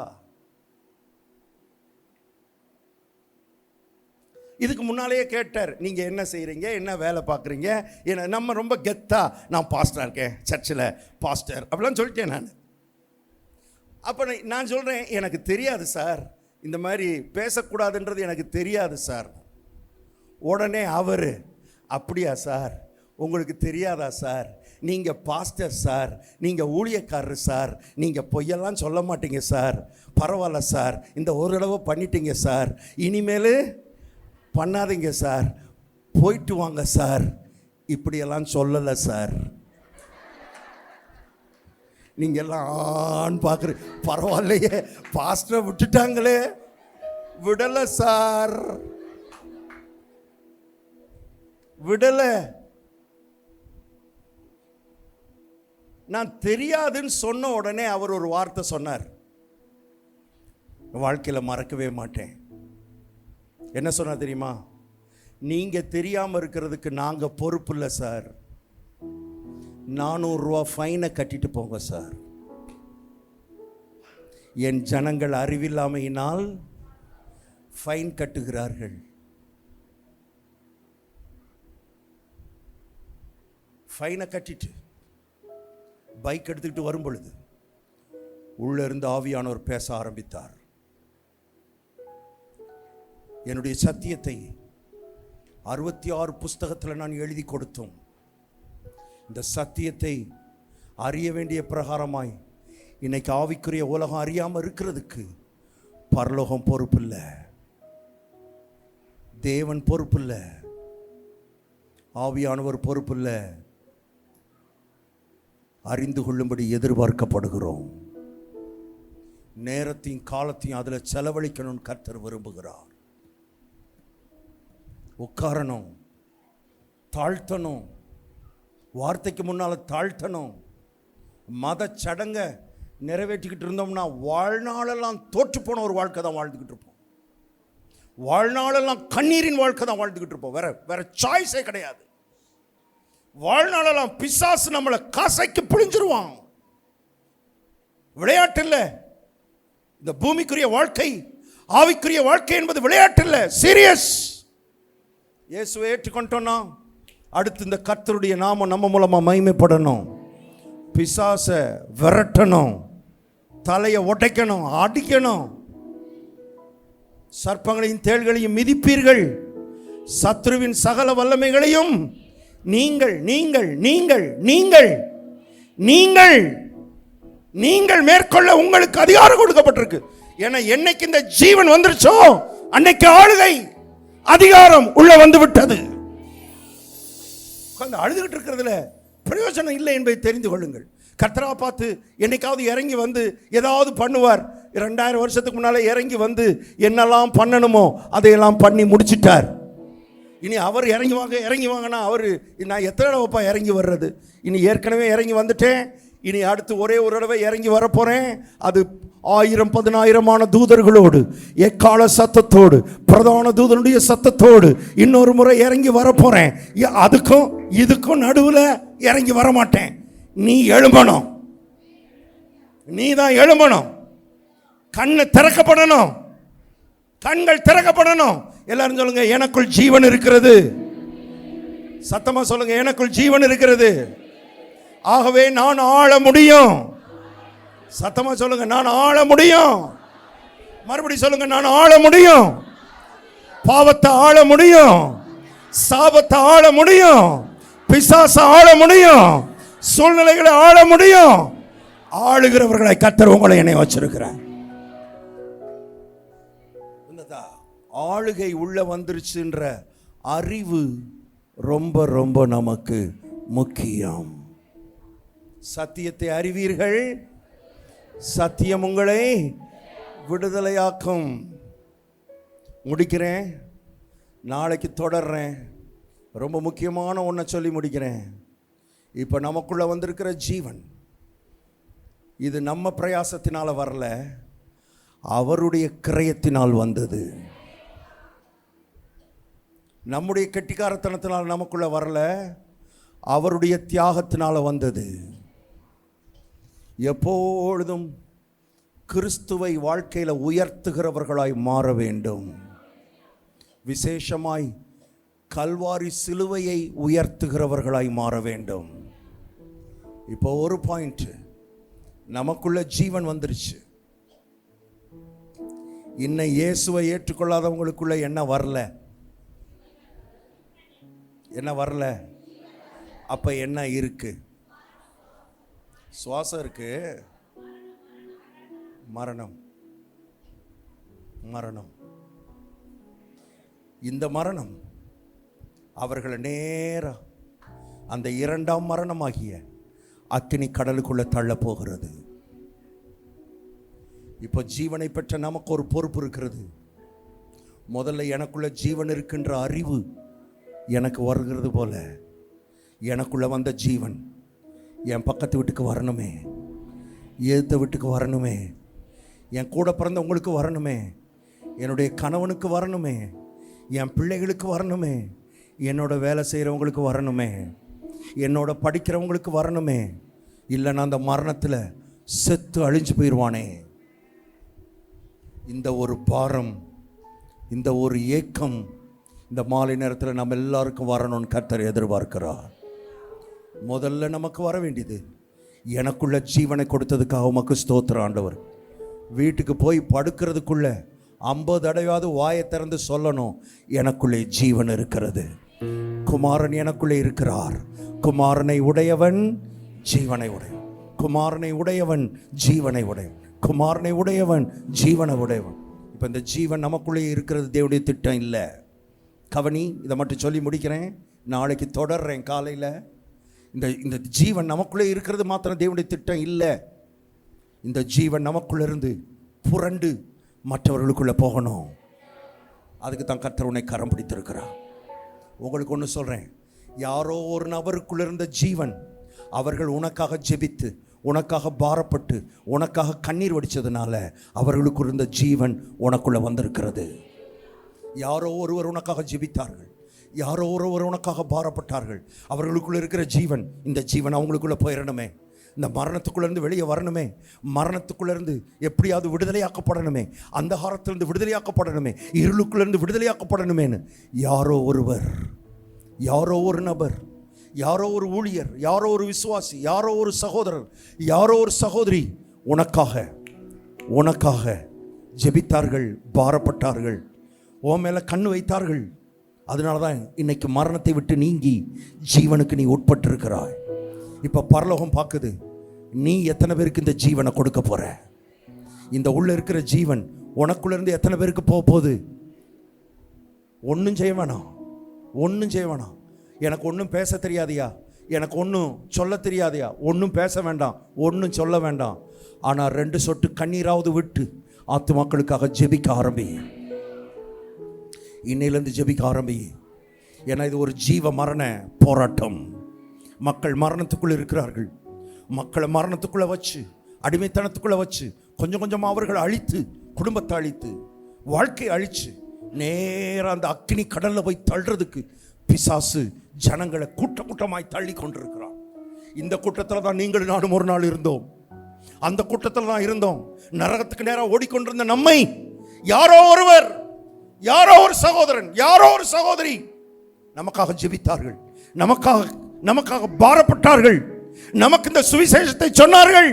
இதுக்கு முன்னாலேயே கேட்டார், நீங்கள் என்ன செய்கிறீங்க, என்ன வேலை பார்க்குறீங்க? ஏன்னா நம்ம ரொம்ப கெத்தா, நான் பாஸ்டராக இருக்கேன், சர்ச்சில் பாஸ்டர் அப்படிலாம் சொல்லிட்டேன் நான். அப்போ நான் சொல்கிறேன், எனக்கு தெரியாது சார், இந்த மாதிரி பேசக்கூடாதுன்றது எனக்கு தெரியாது சார். உடனே அவர், அப்படியா சார், உங்களுக்கு தெரியாதா சார், நீங்கள் பாஸ்டர் சார், நீங்கள் ஊழியக்காரர் சார், நீங்கள் பொய்யெல்லாம் சொல்ல மாட்டீங்க சார், பரவாயில்ல சார், இந்த ஒரு தடவை பண்ணிட்டீங்க சார், இனிமேல் பண்ணாதீங்க சார், போயிட்டு வாங்க சார், இப்படியெல்லாம் சொல்லலை சார். நீங்கள் எல்லாம் ஆன்னு பார்க்குற, பரவாயில்லையே பாஸ்டரை விட்டுட்டாங்களே, விடலை சார், விடலை. நான் தெரியாதுன்னு சொன்ன உடனே அவர் ஒரு வார்த்தை சொன்னார், வாழ்க்கையில் மறக்கவே மாட்டேன். என்ன சொன்னார் தெரியுமா? நீங்கள் தெரியாமல் இருக்கிறதுக்கு நாங்கள் பொறுப்பு இல்லை சார், 400 ரூபா ஃபைனை கட்டிட்டு போங்க சார். என் ஜனங்கள் அறிவில்லாமையினால் ஃபைன் கட்டுகிறார்கள். ஃபைனை கட்டிட்டு பைக் எடுத்துக்கிட்டு வரும் பொழுது உள்ள இருந்து ஆவியானவர் பேச ஆரம்பித்தார். என்னுடைய சத்தியத்தை 66 புஸ்தகத்தில் நான் எழுதி கொடுத்தோம். இந்த சத்தியத்தை அறிய வேண்டிய பிரகாரமாய் இன்னைக்கு ஆவிக்குரிய உலகம் அறியாமல் இருக்கிறதுக்கு பரலோகம் பொறுப்பில்லை, தேவன் பொறுப்பில்லை, ஆவியானவர் பொறுப்பில்லை. அறிந்து கொள்ளும்படி எதிர்பார்க்கப்படுகிறோம். நேரத்தையும் காலத்தையும் அதில் செலவழிக்கணும்னு கர்த்தர் விரும்புகிறார். உட்காரணும், தாழ்த்தணும், வார்த்தைக்கு முன்னால் தாழ்த்தணும். மத சடங்கை நிறைவேற்றிக்கிட்டு இருந்தோம்னா வாழ்நாளெல்லாம் தோற்று போன ஒரு வாழ்க்கை தான் வாழ்ந்துக்கிட்டு இருப்போம். வாழ்நாளெல்லாம் கண்ணீரின் வாழ்க்கை தான் வாழ்ந்துக்கிட்டு இருப்போம். வேற சாய்ஸே கிடையாது. வாழ்நாளெல்லாம் பிசாசு நம்மளை காசைக்கு பிழிஞ்சிருவான். விளையாட்டு இல்லை. இந்த பூமிக்குரிய வாழ்க்கை, ஆவிக்குரிய வாழ்க்கை என்பது விளையாட்டு இல்லை, சீரியஸ். இயேசுவை ஏற்றுக்கொண்டோம்னா அடுத்து இந்த கர்த்தருடைய நாமம் நம்ம மூலமா மகிமைப்படணும். பிசாசை விரட்டணும், தலையை உடைக்கணும், அடிக்கணும். சர்ப்பங்களையும் தேள்களையும் மிதிப்பீர்கள், சத்ருவின் சகல வல்லமைகளையும் நீங்கள் நீங்கள் நீங்கள் நீங்கள் நீங்கள் நீங்கள் மேற்கொள்ள உங்களுக்கு அதிகாரம் கொடுக்கப்பட்டிருக்கு. ஏன்னா என்னைக்கு இந்த ஜீவன் வந்துருச்சோ அன்னைக்கு ஆளுகை அதிகாரம் உள்ள வந்து விட்டது. அழுதுகிட்டு இருக்கிறதுல பிரயோஜனம் இல்லை என்பதை தெரிந்து கொள்ளுங்கள். கர்த்தரா பார்த்து என்னைக்காவது இறங்கி வந்து ஏதாவது பண்ணுவார். 2000 வருஷத்துக்கு முன்னால இறங்கி வந்து என்னெல்லாம் பண்ணணுமோ அதையெல்லாம் பண்ணி முடிச்சிட்டார். இனி அவர் இறங்கி வாங்கன்னா அவர், நான் எத்தனை தடவைப்பா இறங்கி வர்றது? இனி ஏற்கனவே இறங்கி வந்துட்டேன், இனி அடுத்து ஒரே ஒரு தடவை இறங்கி வரப்போறேன். அது 1000-10000 தூதர்களோடு, எக்கால சத்தத்தோடு, பிரதான தூதனுடைய சத்தத்தோடு இன்னொரு முறை இறங்கி வரப்போறேன். அதுக்கும் இதுக்கும் நடுவில் இறங்கி வரமாட்டேன். நீ எழும்பணும், நீ தான் எழும்பணும். கண்ணு திறக்கப்படணும், கண்கள் திறக்கப்படணும். எல்லாரும் சொல்லுங்க, எனக்குள் ஜீவன் இருக்கிறது. சத்தமா சொல்லுங்க, எனக்குள் ஜீவன் இருக்கிறது. ஆகவே நான் ஆள முடியும். சத்தமா சொல்லுங்க, நான் ஆள முடியும். மறுபடியும் சொல்லுங்க, நான் ஆள முடியும். பாவத்தை ஆள முடியும், சாபத்தை ஆள முடியும், பிசாசை ஆள முடியும், சூழ்நிலைகளை ஆள முடியும். ஆளுகிறவர்களை கர்த்தர் உங்களை என்னை வச்சிருக்கிறார். ஆளுகை உள்ள வந்துருச்சுன்ற அறிவு ரொம்ப ரொம்ப நமக்கு முக்கியம். சத்தியத்தை அறிவீர்கள், சத்தியம் உங்களை விடுதலையாக்கும். முடிக்கிறேன். நாளைக்கு தொடர்றேன். ரொம்ப முக்கியமான ஒன்றை சொல்லி முடிக்கிறேன். இப்போ நமக்குள்ளே வந்திருக்கிற ஜீவன் இது நம்ம பிரயாசத்தினால் வரல, அவருடைய கிரயத்தினால் வந்தது. நம்முடைய கெட்டிக்காரத்தனத்தினால் நமக்குள்ளே வரல, அவருடைய தியாகத்தினால் வந்தது. எப்பொழுதும் கிறிஸ்துவை வாழ்க்கையில் உயர்த்துகிறவர்களாய் மாற வேண்டும். விசேஷமாய் கல்வாரி சிலுவையை உயர்த்துகிறவர்களாய் மாற வேண்டும். இப்போ ஒரு பாயிண்ட், நமக்குள்ள ஜீவன் வந்துருச்சு. இன்னும் இயேசுவை ஏற்றுக்கொள்ளாதவங்களுக்குள்ள என்ன வரல? என்ன வரல? அப்ப என்ன இருக்கு? சுவாசம் இருக்கு, மரணம். மரணம். இந்த மரணம் அவர்களை நேரா அந்த இரண்டாம் மரணமாகிய அக்கினி கடலுக்குள்ள தள்ள போகிறது. இப்போ ஜீவனை பெற்ற நமக்கு ஒரு பொறுப்பு இருக்கிறது. முதல்ல எனக்குள்ள ஜீவன் இருக்கின்ற அறிவு எனக்கு வருகிறது போல, எனக்குள்ள வந்த ஜீவன் என் பக்கத்து வீட்டுக்கு வரணுமே, எதிர்த்த வீட்டுக்கு வரணுமே, என் கூட பிறந்தவங்களுக்கு வரணுமே, என்னுடைய கணவனுக்கு வரணுமே, என் பிள்ளைகளுக்கு வரணுமே, என்னோட வேலை செய்கிறவங்களுக்கு வரணுமே, என்னோட படிக்கிறவங்களுக்கு வரணுமே. இல்லைன்னா அந்த மரணத்தில் செத்து அழிஞ்சு போயிடுவானே. இந்த ஒரு பாரம், இந்த ஒரு ஏக்கம் இந்த மாலை நேரத்தில் நம்ம எல்லாருக்கும் வரணும்னு கர்த்தர் எதிர்பார்க்கிறார். முதல்ல நமக்கு வர வேண்டியது, எனக்குள்ள ஜீவனை கொடுத்ததுக்காக உமக்கு ஸ்தோத்திரம் ஆண்டவர். வீட்டுக்கு போய் படுக்கிறதுக்குள்ள 50 தடவையாவது வாயை திறந்து சொல்லணும், எனக்குள்ளே ஜீவன் இருக்கிறது, குமாரன் எனக்குள்ளே இருக்கிறார், குமாரனை உடையவன் ஜீவனை உடையவன், குமாரனை உடையவன் ஜீவனை உடையவன், குமாரனை உடையவன் ஜீவனை உடையவன். இப்போ இந்த ஜீவன் நமக்குள்ளே இருக்கிறது தேவனுடைய திட்டம் இல்லை. கவனி, இதை மட்டும் சொல்லி முடிக்கிறேன், நாளைக்கு தொடர்றேன் காலையில். இந்த ஜீவன் நமக்குள்ளே இருக்கிறது மாத்திரம் தேவனுடைய திட்டம் இல்லை. இந்த ஜீவன் நமக்குள்ளே இருந்து புரண்டு மற்றவர்களுக்குள்ளே போகணும். அதுக்கு தான் கர்த்தர் உன்னை கரம் பிடித்திருக்கிறார். உங்களுக்கு ஒன்று சொல்கிறேன், யாரோ ஒரு நபருக்குள்ள இருந்த ஜீவன், அவர்கள் உனக்காக ஜெபித்து, உனக்காக பாரப்பட்டு, உனக்காக கண்ணீர் வடித்ததுனால அவர்களுக்கு இருந்த ஜீவன் உனக்குள்ளே வந்திருக்கிறது. யாரோ ஒருவர் உனக்காக ஜெபித்தார்கள், யாரோ ஒருவர் உனக்காக பாரப்பட்டார்கள், அவர்களுக்குள்ளே இருக்கிற ஜீவன், இந்த ஜீவன் அவங்களுக்குள்ளே போயிடணுமே, இந்த மரணத்துக்குள்ளேருந்து வெளியே வரணுமே, மரணத்துக்குள்ளேருந்து எப்படியாவது விடுதலையாக்கப்படணுமே, அந்தகாரத்திலிருந்து விடுதலையாக்கப்படணுமே, இருளுக்குள்ளேருந்து விடுதலையாக்கப்படணுமேன்னு யாரோ ஒருவர், யாரோ ஒரு நபர், யாரோ ஒரு ஊழியர், யாரோ ஒரு விசுவாசி, யாரோ ஒரு சகோதரர், யாரோ ஒரு சகோதரி உனக்காக ஜெபித்தார்கள், பாரப்பட்டார்கள், உன் மேலே கண்ணு வைத்தார்கள். அதனால தான் இன்னைக்கு மரணத்தை விட்டு நீங்கி ஜீவனுக்கு நீ உட்பட்டிருக்கிறாய். இப்போ பரலோகம் பார்க்குது, நீ எத்தனை பேருக்கு இந்த ஜீவனை கொடுக்க போற? இந்த உள்ள இருக்கிற ஜீவன் உனக்குள்ள இருந்து எத்தனை பேருக்கு போக போகுது? ஒன்றும் செய்ய வேணாம், ஒன்றும் செய்ய வேணாம். எனக்கு ஒன்றும் பேச தெரியாதியா, எனக்கு ஒன்றும் சொல்ல தெரியாதியா, ஒன்றும் பேச வேண்டாம், ஒன்றும் சொல்ல வேண்டாம். ஆனால் 2 சொட்டு கண்ணீராவது விட்டு ஆத்துமாக்களுக்காக ஜெபிக்க ஆரம்பி. இன்னையிலேருந்து ஜெபிக்க ஆரம்பி. ஏன்னா இது ஒரு ஜீவ மரண போராட்டம். மக்கள் மரணத்துக்குள்ளே இருக்கிறார்கள். மக்களை மரணத்துக்குள்ளே வச்சு, அடிமைத்தனத்துக்குள்ளே வச்சு, கொஞ்சம் கொஞ்சமாக அவர்கள் அழித்து, குடும்பத்தை அழித்து, வாழ்க்கையை அழித்து, நேராக அந்த அக்கினி கடலில் போய் தள்ளுறதுக்கு பிசாசு ஜனங்களை கூட்டமாய் தள்ளி கொண்டிருக்கிறான். இந்த கூட்டத்தில் தான் நீங்களும் நானும் ஒரு நாள் இருந்தோம். அந்த கூட்டத்தில் தான் இருந்தோம். நரகத்துக்கு நேராக ஓடிக்கொண்டிருந்த நம்மை யாரோ ஒருவர், யாரோ ஒரு சகோதரன், யாரோ ஒரு சகோதரி நமக்காக ஜெபித்தார்கள், நமக்காக பாரப்பட்டார்கள், நமக்கு இந்த சுவிசேஷத்தை சொன்னார்கள்,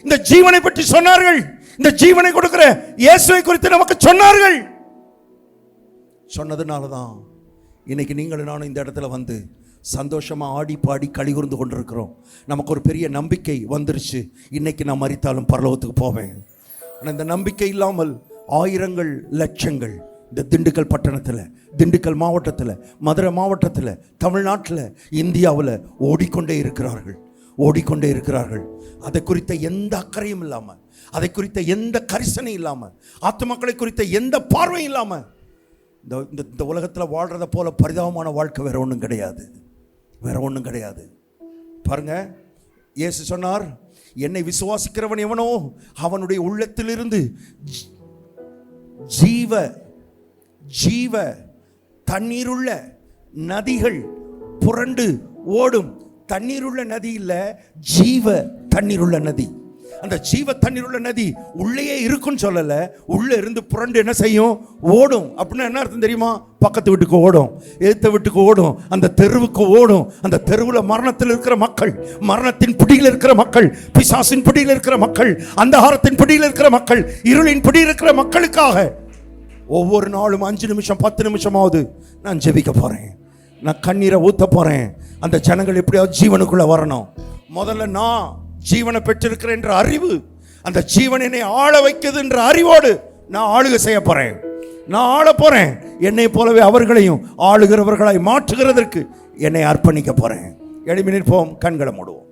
இந்த ஜீவனை பற்றி சொன்னார்கள், இந்த ஜீவனை கொடுக்கிற இயேசுவை குறித்து நமக்கு சொன்னார்கள். சொன்னதுனால தான் இன்னைக்கு நீங்களும் நானும் இந்த இடத்துல வந்து சந்தோஷமாக ஆடி பாடி களிகூர்ந்து கொண்டிருக்கிறோம். நமக்கு ஒரு பெரிய நம்பிக்கை வந்துருச்சு, இன்னைக்கு நான் மரித்தாலும் பரலோகத்துக்கு போவேன். ஆனால் இந்த நம்பிக்கை இல்லாமல் ஆயிரங்கள் லட்சங்கள் இந்த திண்டுக்கல் பட்டணத்தில், திண்டுக்கல் மாவட்டத்தில், மதுரை மாவட்டத்தில், தமிழ்நாட்டில், இந்தியாவில் ஓடிக்கொண்டே இருக்கிறார்கள். அதை குறித்த எந்த அக்கறையும் இல்லாமல், அதை குறித்த எந்த கரிசனையும் இல்லாமல், ஆத்துமக்களை குறித்த எந்த பார்வையும் இல்லாமல் இந்த உலகத்தில் வாழ்கிறத போல பரிதாபமான வாழ்க்கை வேற ஒன்றும் கிடையாது, வேற ஒன்றும் கிடையாது. பாருங்க, இயேசு சொன்னார், என்னை விசுவாசிக்கிறவன் எவனோ அவனுடைய உள்ளத்திலிருந்து ஜீவ ஜீவ தண்ணீருள்ள நதிகள் புரண்டு ஓடும். தண்ணீருள்ள நதி இல்ல, ஜீவ தண்ணீருள்ள நதி. அந்த ஜீவ தண்ணீருள்ள நதி உள்ளேயே இருக்குன்னு சொல்லல, உள்ள இருந்து புரண்டு என்ன செய்யும்? ஓடும். அப்படின்னா என்ன அர்த்தம் தெரியுமா? பக்கத்து வீட்டுக்கு ஓடும், எதிர்த்த வீட்டுக்கு ஓடும், அந்த தெருவுக்கு ஓடும். அந்த தெருவில் மரணத்தில் இருக்கிற மக்கள், மரணத்தின் பிடியில் இருக்கிற மக்கள், பிசாசின் பிடியில் இருக்கிற மக்கள், அந்தகாரத்தின் பிடியில் இருக்கிற மக்கள், இருளின் பிடியில் இருக்கிற மக்களுக்காக ஒவ்வொரு நாளும் 5 நிமிஷம் 10 நிமிஷமாவது நான் ஜெபிக்க போறேன், நான் கண்ணீரை ஊத்த போறேன். அந்த ஜனங்கள் எப்படியாவது ஜீவனுக்குள்ள வரணும். முதல்ல நான் ஜீவனை பெற்றிருக்கிறேன் என்ற அறிவு, அந்த ஜீவன் என்னை ஆள வைக்குது என்ற அறிவோடு நான் ஆளுகை செய்ய போறேன், நான் ஆள போறேன். என்னை போலவே அவர்களையும் ஆளுகிறவர்களாய் மாற்றுகிறதற்கு என்னை அர்ப்பணிக்க போறேன். எழுப்பி நிற்போம், கண்களை மூடுவோம்.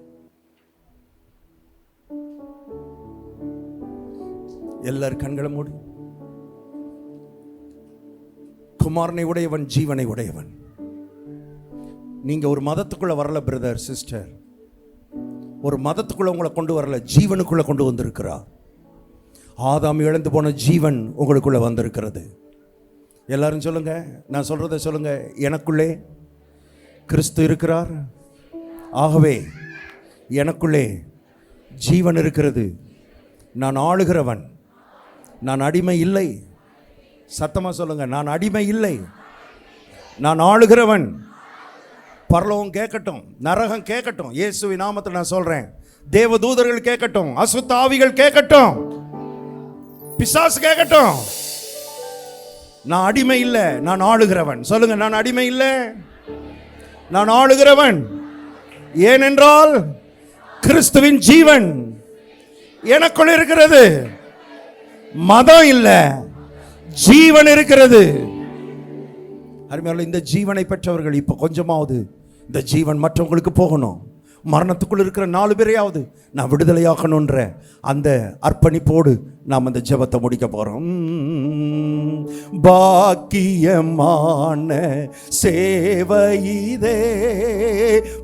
எல்லாரும் கண்களை மூடி. குமாரனை உடையவன் ஜீவனை உடையவன். நீங்க ஒரு மதத்துக்குள்ள வரல பிரதர் சிஸ்டர், ஒரு மதத்துக்குள்ள உங்களை கொண்டு வரல, ஜீவனுக்குள்ள கொண்டு வந்திருக்கிறார். ஆதாம் இழந்து போன ஜீவன் உங்களுக்குள்ள வந்திருக்கிறது. எல்லாரும் சொல்லுங்க, நான் சொல்றதை சொல்லுங்க. எனக்குள்ளே கிறிஸ்து இருக்கிறார், ஆகவே எனக்குள்ளே ஜீவன் இருக்கிறது. நான் ஆளுகிறவன், நான் அடிமை இல்லை. சத்தமா சொல்லுங்க, நான் அடிமை இல்லை, நான் ஆளுகிறவன். பரலோகம் கேட்கட்டும், நரகம் கேட்கட்டும், இயேசுவின் நாமத்தில் நான் சொல்றேன். தேவதூதர்கள் கேட்கட்டும், அசுத்த ஆவிகள் கேட்கட்டும், பிசாசு கேட்கட்டும். நான் அடிமை இல்லை, நான் ஆளுகிறவன். சொல்லுங்க, நான் அடிமை இல்லை, நான் ஆளுகிறவன். ஏனென்றால் கிறிஸ்துவின் ஜீவன் எனக்குள் இருக்கிறது. மதம் இல்லை, ஜீவன் இருக்கிறது. அருமையான இந்த ஜீவனை பெற்றவர்கள் இப்ப கொஞ்சமாவது இந்த ஜீவன் மற்றவங்களுக்கு போகணும். மரணத்துக்குள் இருக்கிற 4 பேரையாவது நான் விடுதலையாக்கணுன்ற அந்த அர்ப்பணிப்போடு நாம் அந்த ஜெபத்தை முடிக்க போறோம். பாக்கியமான சேவையிதே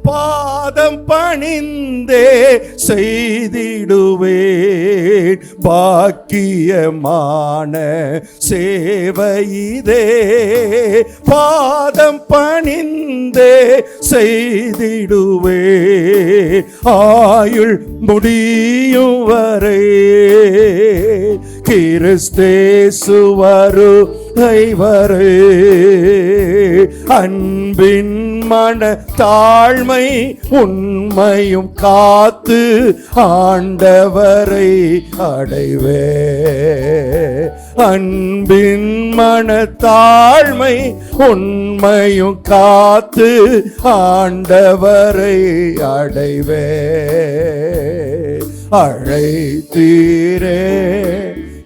பாதம் பணிந்தே செய்திடுவேன். பாக்கியமான சேவையிதே பாதம் பணிந்தே செய்திடுவேன். ஆயுள் முடியும் வரை கிறிஸ்தேசு வருகை வரை அன்பின் மன தாழ்மை உண்மையும் காத்து ஆண்டவரை அடைவே. அன்பின் மன தாழ்மை உண்மையும் காத்து ஆண்டவரை அடைவே. அழைத்தீரே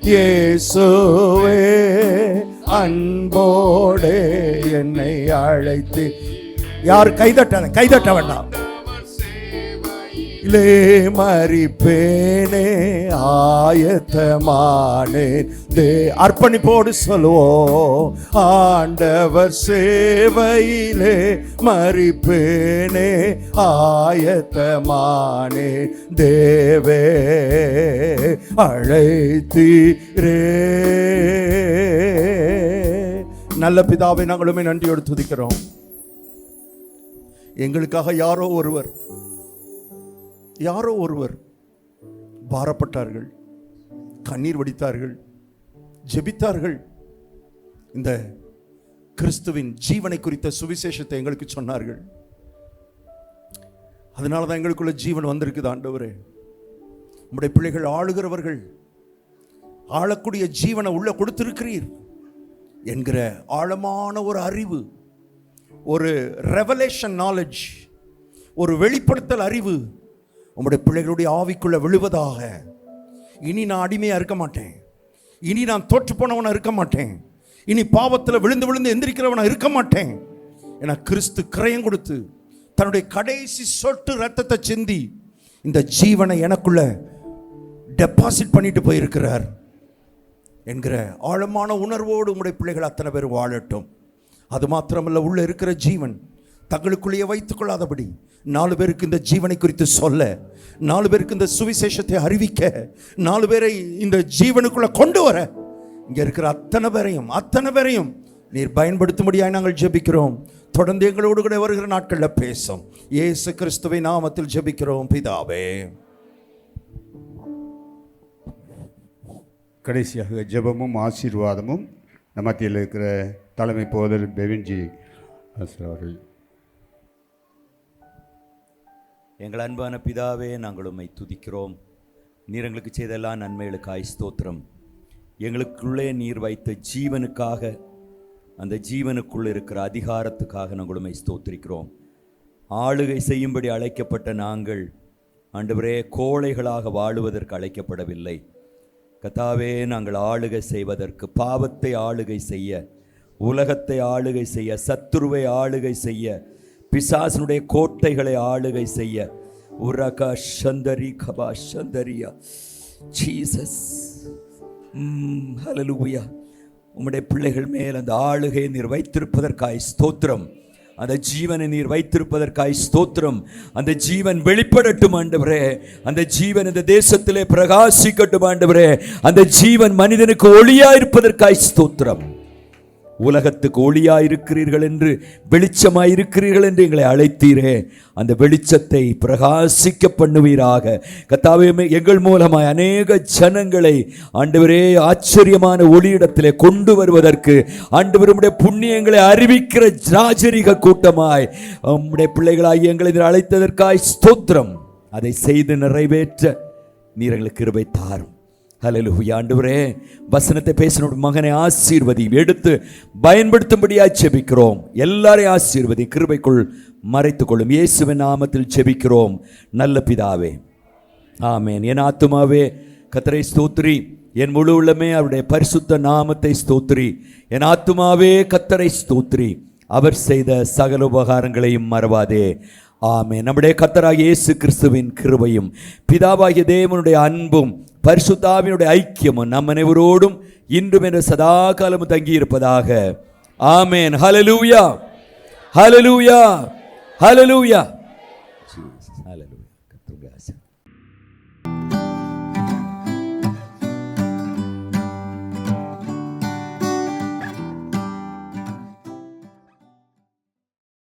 இயேசுவே, அன்போடே என்னை அழைத்து. யார் கைதட்ட வேண்டாம். மறிப்பேனே ஆயத்தமானேன். அர்ப்பணிப்போடு சொல்லுவோம். ஆண்டவர் சேவையிலே மறிப்பேனே ஆயத்தமானே. தேவே அழைத்தீரே. நல்ல பிதாவை நாங்களுமே நன்றியோடு துதிக்கிறோம். எங்களுக்காக யாரோ ஒருவர் பாரப்பட்டார்கள், கண்ணீர் வடித்தார்கள், ஜெபித்தார்கள். இந்த கிறிஸ்துவின் ஜீவனை குறித்த சுவிசேஷத்தை எங்களுக்கு சொன்னார்கள். அதனாலதான் எங்களுக்குள்ள ஜீவன் வந்திருக்குது. ஆண்டவரே, உம்முடைய பிள்ளைகள் ஆளுகிறவர்கள், ஆளக்கூடிய ஜீவனை உள்ள கொடுத்திருக்கிறீர் என்கிற ஆழமான ஒரு அறிவு, ஒரு ரெவலேஷன் நாலேஜ், ஒரு வெளிப்படுத்தல் அறிவு உம்முடைய பிள்ளைகளுடைய ஆவிக்குள்ள விழுவதாக. இனி நான் அடிமையா இருக்க மாட்டேன், இனி நான் தோற்று போனவனா இருக்க மாட்டேன், இனி பாவத்தில் விழுந்து விழுந்து எந்திரிக்கிறவனா இருக்க மாட்டேன். என கிறிஸ்து கிரயம் கொடுத்து தன்னுடைய கடைசி சொட்டு ரத்தத்தை சிந்தி இந்த ஜீவனை எனக்குள்ள டெபாசிட் பண்ணிட்டு போயிருக்கிறார். என்கிற ஆழமான உணர்வோடு உங்களுடைய பிள்ளைகள் அத்தனை பேர் வாழட்டும். அது மாத்திரமல்ல, உள்ள இருக்கிற ஜீவன் தங்களுக்குள்ளேயே வைத்துக் கொள்ளாதபடி 4 பேருக்கு இந்த ஜீவனை குறித்து சொல்ல, 4 பேருக்கு இந்த சுவிசேஷத்தை அறிவிக்க, 4 பேரை இந்த ஜீவனுக்குள்ள கொண்டு வர இங்க இருக்கிற அத்தனை பேரையும் நீர் பயன்படுத்தும்படியாக நாங்கள் ஜெபிக்கிறோம். தொடர்ந்து எங்களோடு கூட வருகிற நாட்களில் பேசும். இயேசு கிறிஸ்துவின் நாமத்தில் ஜெபிக்கிறோம் பிதாவே. கடைசியாக ஜெபமும் ஆசீர்வாதமும் மத்தியில் இருக்கிற தலைமை போதர் பெவின்ஜி அவர்கள். எங்கள் அன்பான பிதாவே, நாங்கள் உம்மை துதிக்கிறோம். நீர் எங்களுக்கு செய்த எல்லா நன்மைகளுக்காய் ஸ்தோத்திரம். எங்களுக்குள்ளே நீர் வைத்த ஜீவனுக்காக, அந்த ஜீவனுக்குள்ளே இருக்கிற அதிகாரத்துக்காக நாங்கள் உம்மை ஸ்தோத்திரிக்கிறோம். ஆளுகை செய்யும்படி அழைக்கப்பட்ட நாங்கள் ஆண்டவரே கோழைகளாக வாழுவதற்கு அழைக்கப்படவில்லை. கர்த்தாவே, நாங்கள் ஆளுகை செய்வதற்கு, பாவத்தை ஆளுகை செய்ய, உலகத்தை ஆளுகை செய்ய, சத்துருவை ஆளுகை செய்ய, பிசாசனுடைய கோட்டைகளை ஆளுகை செய்ய, உரகா சந்தரி கபா சந்தரியா ஜீசஸ் ஹல்லேலூயா. உம்முடைய பிள்ளைகள் மேல் அந்த ஆளுகையை நீர் வைத்திருப்பதற்காய் ஸ்தோத்திரம். அந்த ஜீவனை நீர் வைத்திருப்பதற்காய் ஸ்தோத்திரம். அந்த ஜீவன் வெளிப்படட்டும் ஆண்டவரே. அந்த ஜீவன் இந்த தேசத்திலே பிரகாசிக்கட்டும் ஆண்டவரே. அந்த ஜீவன் மனிதனுக்கு ஒளியாயிருப்பதற்காய் ஸ்தோத்திரம். உலகத்துக்கு ஒளியாயிருக்கிறீர்கள் என்று, வெளிச்சமாயிருக்கிறீர்கள் என்று எங்களை அழைத்தீரே. அந்த வெளிச்சத்தை பிரகாசிக்க பண்ணுவீராக. கர்த்தாவே, எங்கள் மூலமாய் அநேக ஜனங்களை ஆண்டவரே ஆச்சரியமான ஒளியிடத்திலே கொண்டு வருவதற்கு ஆண்டவருடைய புண்ணியங்களை அறிவிக்கிற ராஜரிக கூட்டமாய் உம்முடைய பிள்ளைகளாய் எங்களை அழைத்ததற்காய் ஸ்தோத்திரம். அதை செய்து நிறைவேற்ற நீர் எங்களுக்கு கிருபை தாரும். ஹல்லேலூயா. ஆண்டவரே, வசனத்தை பேசின மகனை ஆசீர்வதி, எடுத்து பயன்படுத்தும்படியாக ஜெபிக்கிறோம். எல்லாரையும் ஆசீர்வதி, கிருபைக்குள் மறைத்துக் கொள்ளும். இயேசுவின் நாமத்தில் ஜெபிக்கிறோம் நல்ல பிதாவே, ஆமென். என் ஆத்துமாவே கர்த்தரை ஸ்தோத்திரி, என் முழு உள்ளமே அவருடைய பரிசுத்த நாமத்தை ஸ்தோத்திரி. என் ஆத்துமாவே கர்த்தரை ஸ்தோத்திரி, அவர் செய்த சகல உபகாரங்களையும் மறவாதே. ஆமென். நம்முடைய கர்த்தராகிய இயேசு கிறிஸ்துவின் கிருபையும் பிதாவாகிய தேவனுடைய அன்பும் பரிசுத்த ஆவியினுடைய ஐக்கியமும் நம் அனைவரோடும் இன்றும் என்று சதா காலமும் தங்கி இருப்பதாக. ஆமென். ஹல்லேலூயா, ஹல்லேலூயா, ஹல்லேலூயா. ஹல்லேலூயா.